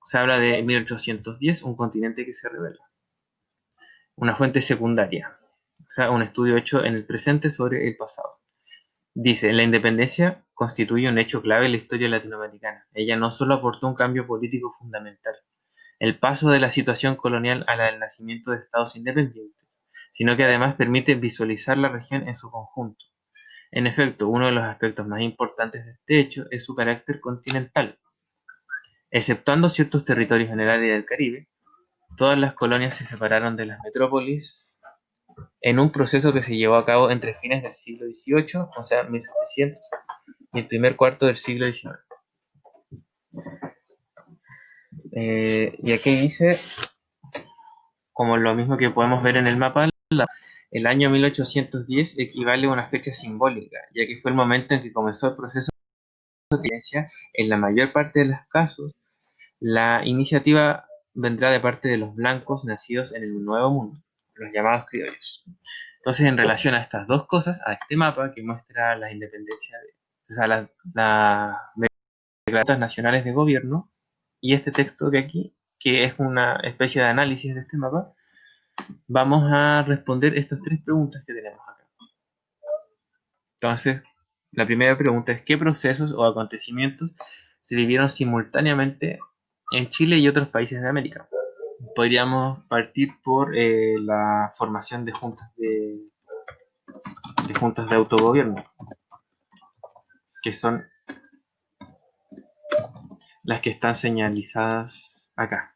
se habla de 1810, un continente que se revela. Una fuente secundaria, o sea, un estudio hecho en el presente sobre el pasado. Dice, la independencia constituye un hecho clave en la historia latinoamericana. Ella no solo aportó un cambio político fundamental, el paso de la situación colonial a la del nacimiento de estados independientes, sino que además permite visualizar la región en su conjunto. En efecto, uno de los aspectos más importantes de este hecho es su carácter continental. Exceptuando ciertos territorios en el área del Caribe, todas las colonias se separaron de las metrópolis en un proceso que se llevó a cabo entre fines del siglo XVIII, o sea, 1700, y el primer cuarto del siglo XIX. Y aquí dice, como lo mismo que podemos ver en el mapa, el año 1810 equivale a una fecha simbólica, ya que fue el momento en que comenzó el proceso de independencia. En la mayor parte de los casos, la iniciativa vendrá de parte de los blancos nacidos en el Nuevo Mundo, los llamados criollos. Entonces, en relación a estas dos cosas, a este mapa que muestra la independencia, o sea, las declaratorias nacionales de gobierno, y este texto de aquí, que es una especie de análisis de este mapa, vamos a responder estas tres preguntas que tenemos acá. Entonces, la primera pregunta es: ¿qué procesos o acontecimientos se vivieron simultáneamente en Chile y otros países de América? Podríamos partir por la formación de juntas de autogobierno, que son las que están señalizadas acá,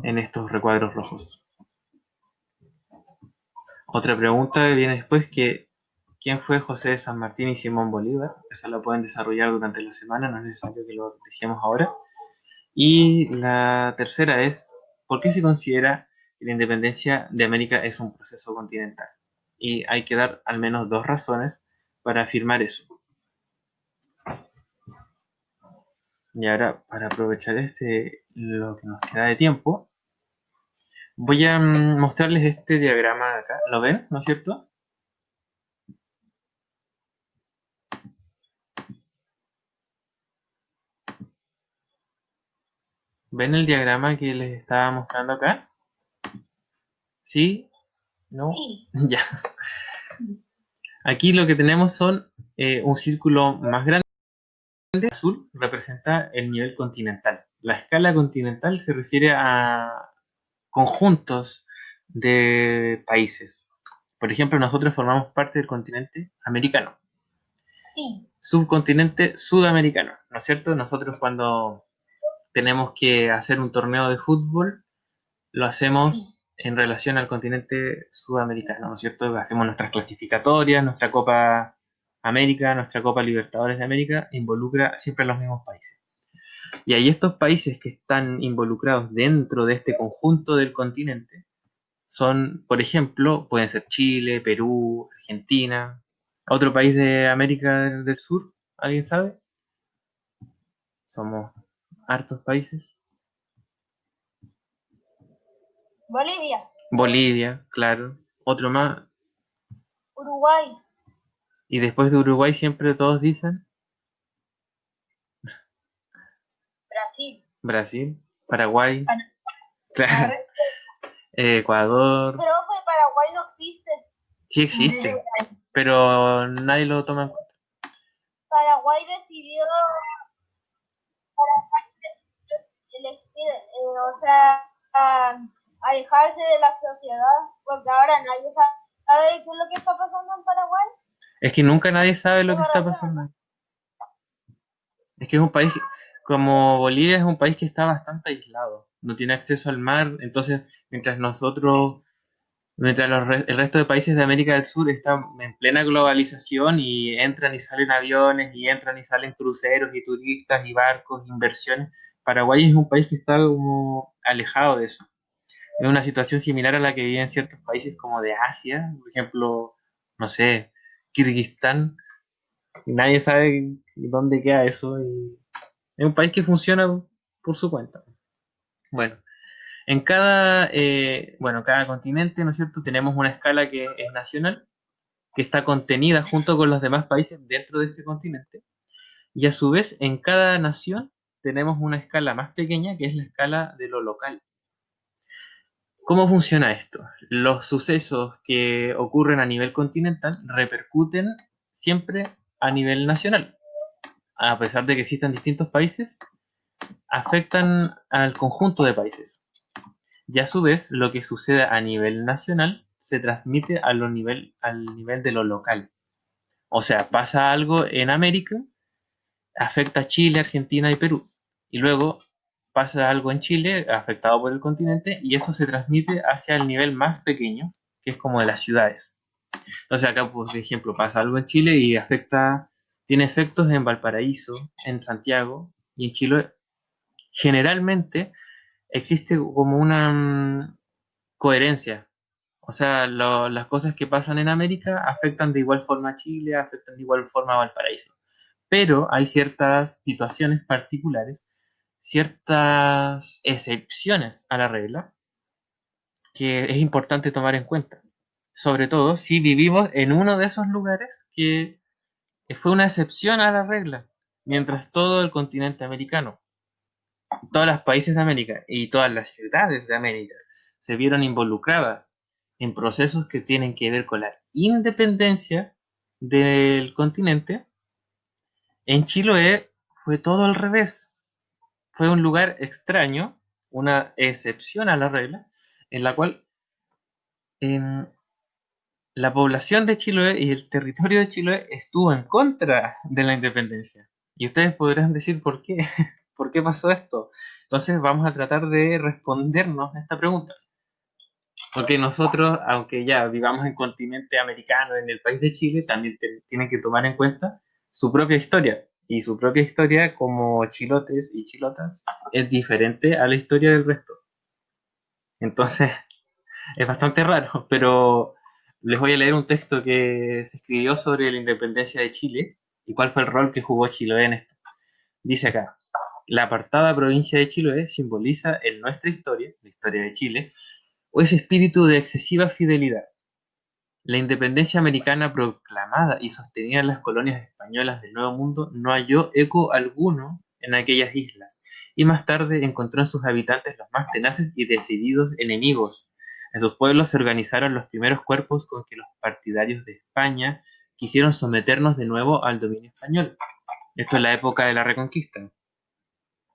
en estos recuadros rojos. Otra pregunta que viene después, que ¿quién fue José de San Martín y Simón Bolívar? Eso lo pueden desarrollar durante la semana, no es necesario que lo dejemos ahora. Y la tercera es, ¿por qué se considera que la independencia de América es un proceso continental? Y hay que dar al menos dos razones para afirmar eso. Y ahora, para aprovechar lo que nos queda de tiempo, voy a mostrarles este diagrama de acá. ¿Lo ven? ¿No es cierto? ¿Ven el diagrama que les estaba mostrando acá? ¿Sí? ¿No? Sí. Ya. Aquí lo que tenemos son un círculo más grande. El azul representa el nivel continental. La escala continental se refiere a conjuntos de países. Por ejemplo, nosotros formamos parte del continente americano. Sí. Subcontinente sudamericano, ¿no es cierto? Nosotros cuando tenemos que hacer un torneo de fútbol, lo hacemos en relación al continente sudamericano, ¿no es cierto? Hacemos nuestras clasificatorias, nuestra Copa América, nuestra Copa Libertadores de América, involucra siempre a los mismos países. Y ahí estos países que están involucrados dentro de este conjunto del continente son, por ejemplo, pueden ser Chile, Perú, Argentina, otro país de América del Sur, ¿alguien sabe? Somos hartos países. Bolivia, Bolivia, claro, otro más. Uruguay, Y después de Uruguay siempre todos dicen Brasil. Brasil, Paraguay, Panamá. claro, Ecuador, Pero ojo, Paraguay no existe. sí existe, pero nadie lo toma en cuenta. Paraguay decidió elegir, o sea, alejarse de la sociedad, porque ahora nadie sabe qué es lo que está pasando en Paraguay. Es que nunca nadie sabe lo que Tengo está razón, pasando. ¿no? Es que es un país, como Bolivia es un país que está bastante aislado, no tiene acceso al mar, entonces mientras nosotros, mientras el resto de países de América del Sur están en plena globalización y entran y salen aviones y entran y salen cruceros y turistas y barcos, inversiones, Paraguay es un país que está como alejado de eso. Es una situación similar a la que viven ciertos países como de Asia, por ejemplo, no sé, Kirguistán, y nadie sabe dónde queda eso y es un país que funciona por su cuenta. Bueno, en cada continente, ¿no es cierto? Tenemos una escala que es nacional, que está contenida junto con los demás países dentro de este continente, y a su vez en cada nación tenemos una escala más pequeña que es la escala de lo local. ¿Cómo funciona esto? Los sucesos que ocurren a nivel continental repercuten siempre a nivel nacional. A pesar de que existan distintos países, afectan al conjunto de países. Y a su vez, lo que sucede a nivel nacional se transmite al nivel de lo local. O sea, pasa algo en América, afecta a Chile, Argentina y Perú. Y luego pasa algo en Chile, afectado por el continente, y eso se transmite hacia el nivel más pequeño, que es como de las ciudades. Entonces acá, por ejemplo, pasa algo en Chile y tiene efectos en Valparaíso, en Santiago y en Chile. Generalmente existe como una coherencia. O sea, las cosas que pasan en América afectan de igual forma a Chile, afectan de igual forma a Valparaíso. Pero hay ciertas situaciones particulares, ciertas excepciones a la regla que es importante tomar en cuenta. Sobre todo si vivimos en uno de esos lugares que fue una excepción a la regla, mientras todo el continente americano, todos los países de América y todas las ciudades de América se vieron involucradas en procesos que tienen que ver con la independencia del continente. En Chiloé fue todo al revés. Fue un lugar extraño, una excepción a la regla, en la cual em, la población de Chiloé y el territorio de Chiloé estuvo en contra de la independencia. Y ustedes podrán decir por qué, por qué pasó esto. Entonces vamos a tratar de respondernos a esta pregunta. Porque nosotros, aunque ya vivamos en continente americano, en el país de Chile, también tienen que tomar en cuenta su propia historia. Y su propia historia, como chilotes y chilotas, es diferente a la historia del resto. Entonces, es bastante raro, pero les voy a leer un texto que se escribió sobre la independencia de Chile y cuál fue el rol que jugó Chiloé en esto. Dice acá, la apartada provincia de Chiloé simboliza en nuestra historia, la historia de Chile, o ese espíritu de excesiva fidelidad. La independencia americana proclamada y sostenida en las colonias españolas del Nuevo Mundo no halló eco alguno en aquellas islas, y más tarde encontró en sus habitantes los más tenaces y decididos enemigos. En sus pueblos se organizaron los primeros cuerpos con que los partidarios de España quisieron someternos de nuevo al dominio español. Esto es la época de la Reconquista.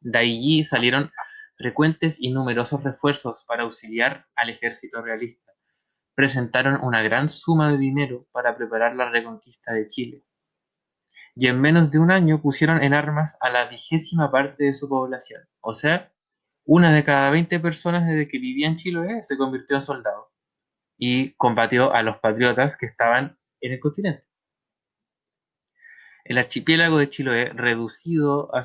De allí salieron frecuentes y numerosos refuerzos para auxiliar al ejército realista. Presentaron una gran suma de dinero para preparar la reconquista de Chile, y en menos de un año pusieron en armas a la 20ª parte de su población, o sea, Una de cada 20 personas desde que vivía en Chiloé se convirtió en soldado y combatió a los patriotas que estaban en el continente. El archipiélago de Chiloé, reducido a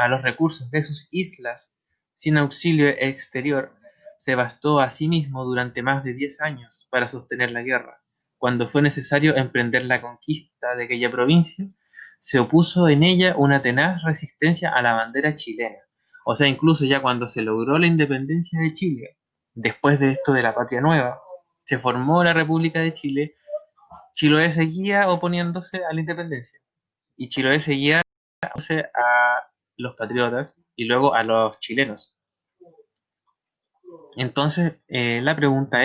los recursos de sus islas, sin auxilio exterior, se bastó a sí mismo durante más de 10 años para sostener la guerra. Cuando fue necesario emprender la conquista de aquella provincia, se opuso en ella una tenaz resistencia a la bandera chilena. O sea, incluso ya cuando se logró la independencia de Chile, después de esto de la Patria Nueva, se formó la República de Chile, Chiloé seguía oponiéndose a la independencia y Chiloé seguía a los patriotas y luego a los chilenos. Entonces, la pregunta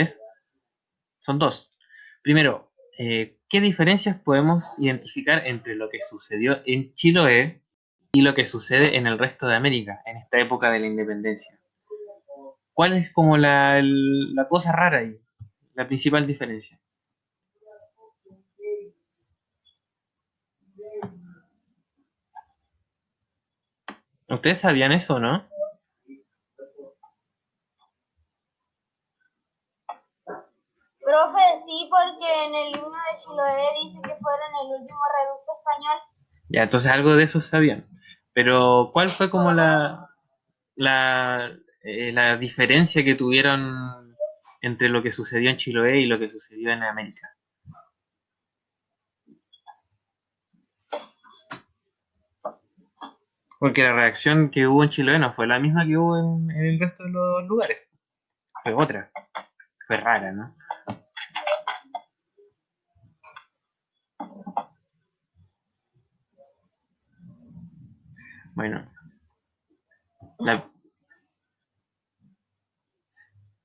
son dos. Primero, ¿qué diferencias podemos identificar entre lo que sucedió en Chiloé y lo que sucede en el resto de América en esta época de la independencia? ¿Cuál es como la cosa rara ahí? La principal diferencia. ¿Ustedes sabían eso, no? Profe, sí, porque en el himno de Chiloé dice que fueron el último reducto español. Ya, entonces algo de eso sabían. Pero, ¿cuál fue Por como lo menos la diferencia que tuvieron entre lo que sucedió en Chiloé y lo que sucedió en América? Porque la reacción que hubo en Chiloé no fue la misma que hubo en el resto de los lugares. Fue otra. Fue rara, ¿no? Bueno, la,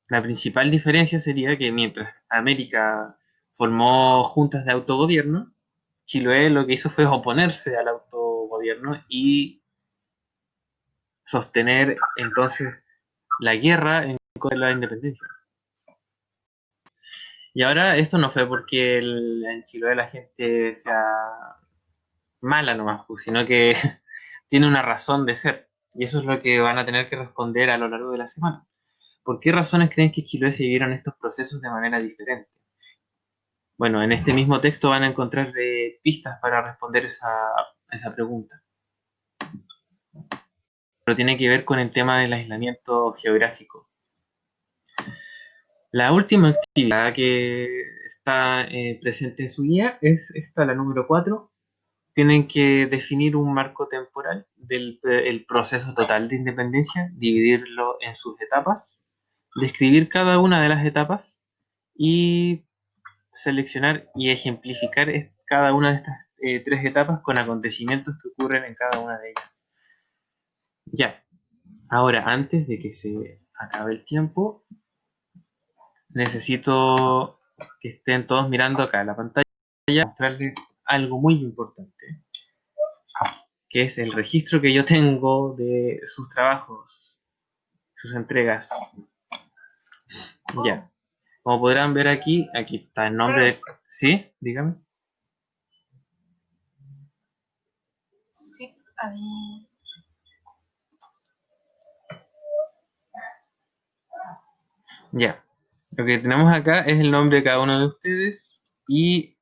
la principal diferencia sería que mientras América formó juntas de autogobierno, Chiloé lo que hizo fue oponerse al autogobierno y sostener entonces la guerra en contra de la independencia. Y ahora esto no fue porque en Chiloé la gente sea mala nomás, pues, sino que tiene una razón de ser. Y eso es lo que van a tener que responder a lo largo de la semana. ¿Por qué razones creen que Chiloé se vivieron estos procesos de manera diferente? Bueno, en este mismo texto van a encontrar pistas para responder esa pregunta. Pero tiene que ver con el tema del aislamiento geográfico. La última actividad que está presente en su guía es esta, la número 4. Tienen que definir un marco temporal del el proceso total de independencia, dividirlo en sus etapas, describir cada una de las etapas y seleccionar y ejemplificar cada una de estas tres etapas con acontecimientos que ocurren en cada una de ellas. Ya, ahora antes de que se acabe el tiempo, necesito que estén todos mirando acá en la pantalla, mostrarles algo muy importante, que es el registro que yo tengo de sus trabajos, sus entregas. Ya, como podrán ver aquí, aquí está el nombre de... ¿Sí? Dígame. sí, a ver. Ya, lo que tenemos acá es el nombre de cada uno de ustedes y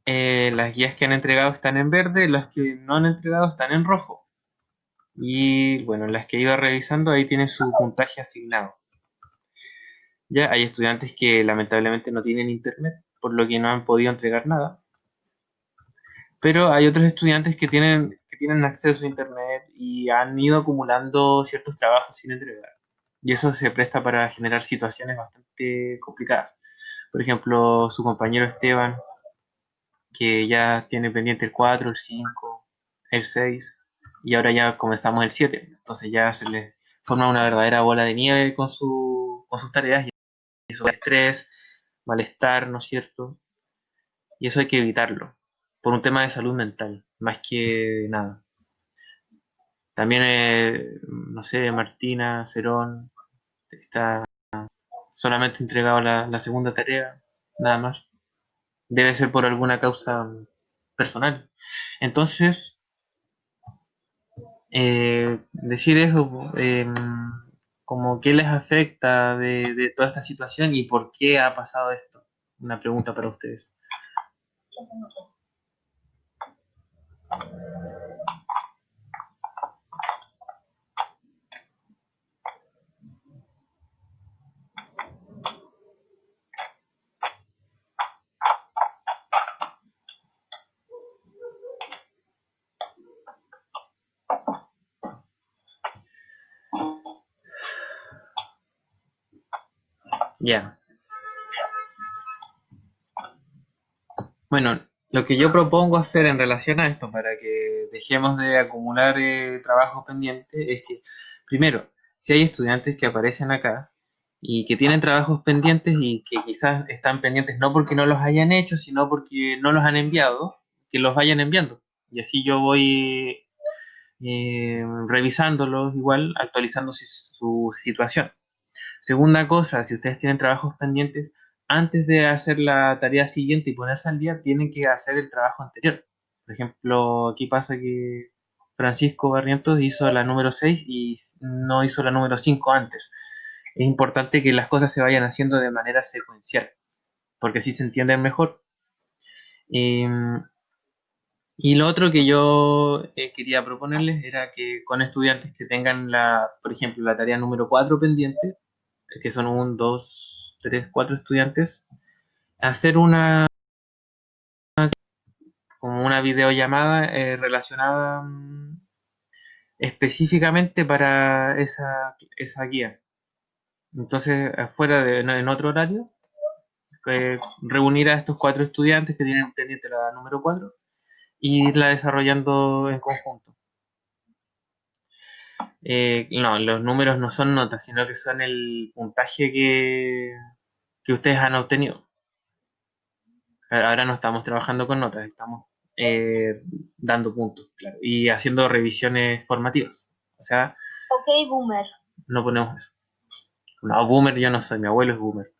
las guías que han entregado están en verde, las que no han entregado están en rojo. Y bueno, las que he ido revisando ahí tienen su puntaje asignado. Ya hay estudiantes que lamentablemente no tienen internet, por lo que no han podido entregar nada. Pero hay otros estudiantes que tienen acceso a internet y han ido acumulando ciertos trabajos sin entregar. Y eso se presta para generar situaciones bastante complicadas. Por ejemplo, su compañero Esteban, que ya tiene pendiente el 4, el 5, el 6, y ahora ya comenzamos el 7. Entonces ya se le forma una verdadera bola de nieve con sus tareas, y eso es estrés, malestar, ¿no es cierto? Y eso hay que evitarlo, por un tema de salud mental, más que nada. También, no sé, Martina, Cerón, está solamente entregado la segunda tarea, nada más. Debe ser por alguna causa personal. Entonces, decir eso, como qué les afecta de toda esta situación y por qué ha pasado esto. Una pregunta para ustedes. Ya. Bueno, lo que yo propongo hacer en relación a esto, para que dejemos de acumular trabajo pendiente, es que, primero, si hay estudiantes que aparecen acá y que tienen trabajos pendientes y que quizás están pendientes no porque no los hayan hecho, sino porque no los han enviado, que los vayan enviando. Y así yo voy revisándolos igual, actualizando su situación. Segunda cosa, si ustedes tienen trabajos pendientes, antes de hacer la tarea siguiente y ponerse al día, tienen que hacer el trabajo anterior. Por ejemplo, aquí pasa que Francisco Barrientos hizo la número 6 y no hizo la número 5 antes. Es importante que las cosas se vayan haciendo de manera secuencial, porque así se entienden mejor. Y lo otro que yo quería proponerles era que con estudiantes que tengan por ejemplo, la tarea número 4 pendiente, que son 1, 2, 3, 4 estudiantes, hacer como una videollamada relacionada específicamente para esa guía. Entonces, en otro horario, reunir a estos 4 estudiantes que tienen pendiente la número 4 y irla desarrollando en conjunto. No, los números no son notas, sino que son el puntaje que ustedes han obtenido. Ahora no estamos trabajando con notas, estamos dando puntos, claro, y haciendo revisiones formativas. O sea, Ok, boomer. no ponemos eso. No, boomer yo no soy, mi abuelo es boomer.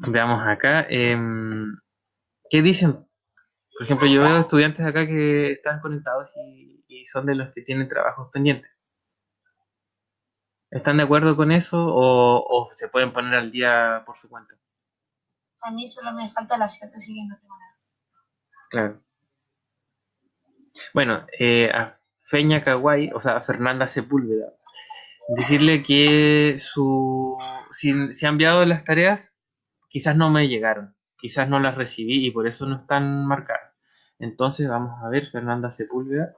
Veamos acá. ¿Qué dicen? Por ejemplo, yo veo estudiantes acá que están conectados y son de los que tienen trabajos pendientes. ¿Están de acuerdo con eso o se pueden poner al día por su cuenta? A mí solo me falta la 7, así que no tengo nada. Claro. Bueno, a Feña Kawai, o sea, a Fernanda Sepúlveda, decirle que si ha enviado las tareas, quizás no me llegaron, quizás no las recibí y por eso no están marcadas. Entonces vamos a ver, Fernanda Sepúlveda.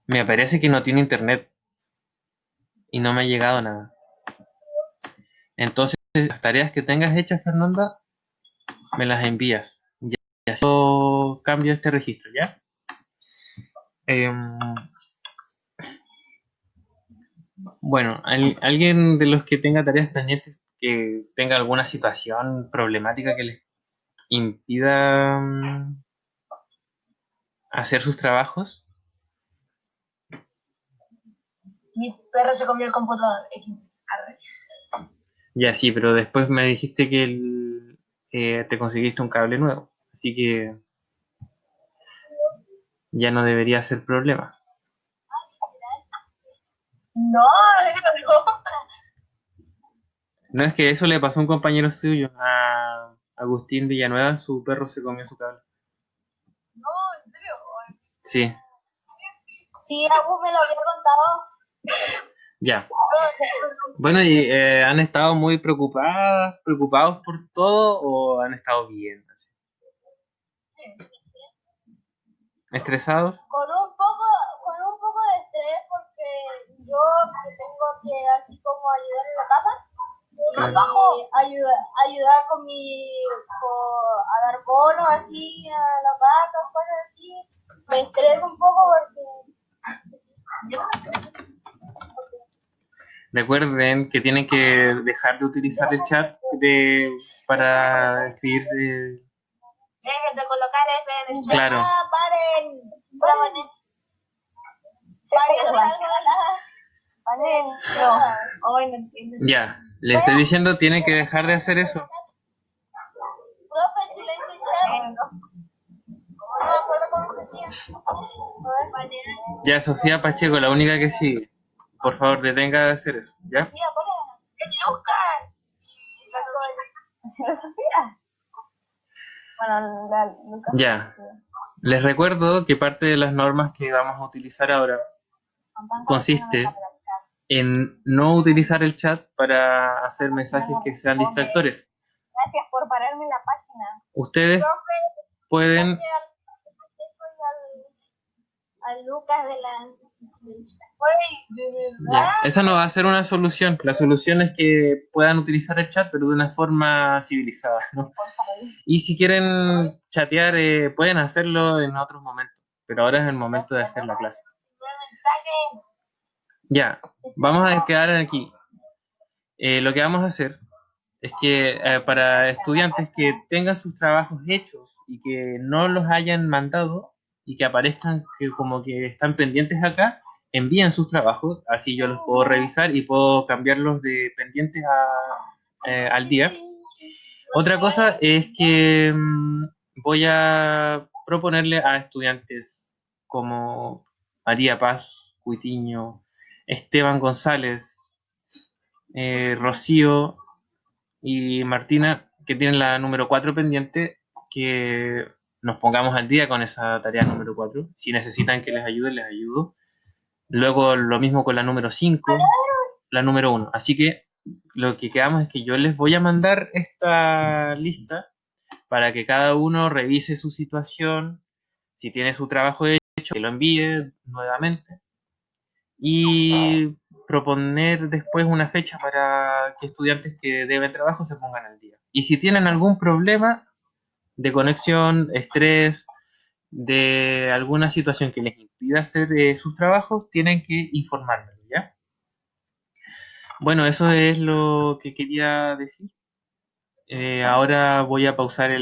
Me parece que no tiene internet y no me ha llegado nada. Entonces, las tareas que tengas hechas, Fernanda, me las envías. Ya yo cambio este registro, ¿ya? Em, bueno, alguien de los que tenga tareas pendientes que tenga alguna situación problemática que les impida hacer sus trabajos. Mi perro se comió el computador. Arre. Ya sí, pero después me dijiste que te conseguiste un cable nuevo, así que ya no debería ser problema. No, no. No es que eso le pasó a un compañero suyo, a Agustín Villanueva, su perro se comió su cable. No, en serio. Sí, Sí, Agus me lo había contado. ya. Bueno, ¿y han estado muy preocupados por todo o han estado bien? Así? ¿Estresados? Con un poco de estrés porque yo que tengo que así como ayudar en la casa y ayudar a dar bonos así a las vacas, cosas así. Me estresa un poco porque Recuerden que tienen que dejar de utilizar el chat para escribir. dejen de colocar F en el chat. Claro. Paren. Paren. Ya, le estoy diciendo, tienen que dejar de hacer eso. Profe, silencio en chat. Ya, Sofía Pacheco, la única que sigue. Por favor, detenga de hacer eso, ¿ya? Lucas. La Sofía. Bueno, la Lucas. Ya. Les recuerdo que parte de las normas que vamos a utilizar ahora consiste en no utilizar el chat para hacer mensajes que sean distractores. Gracias por pararme la página. Ustedes pueden... Al Lucas de la... del chat. Ya, esa no va a ser una solución. La solución es que puedan utilizar el chat, pero de una forma civilizada, ¿no? Y si quieren chatear, pueden hacerlo en otros momentos, pero ahora es el momento de hacer la clase. Ya, vamos a quedar aquí. Lo que vamos a hacer es que para estudiantes que tengan sus trabajos hechos y que no los hayan mandado y que aparezcan que como que están pendientes acá, envíen sus trabajos, así yo los puedo revisar y puedo cambiarlos de pendientes al día. Otra cosa es que voy a proponerle a estudiantes como María Paz Cuitiño, Esteban González, Rocío y Martina, que tienen la número 4 pendiente, que nos pongamos al día con esa tarea número 4. Si necesitan que les ayude, les ayudo. Luego lo mismo con la número 5, la número 1. Así que lo que quedamos es que yo les voy a mandar esta lista para que cada uno revise su situación, si tiene su trabajo hecho, que lo envíe nuevamente y proponer después una fecha para que estudiantes que deben trabajo se pongan al día. Y si tienen algún problema de conexión, estrés, de alguna situación que les impida hacer sus trabajos, tienen que informarme, ¿ya? Bueno, eso es lo que quería decir. Ahora voy a pausar el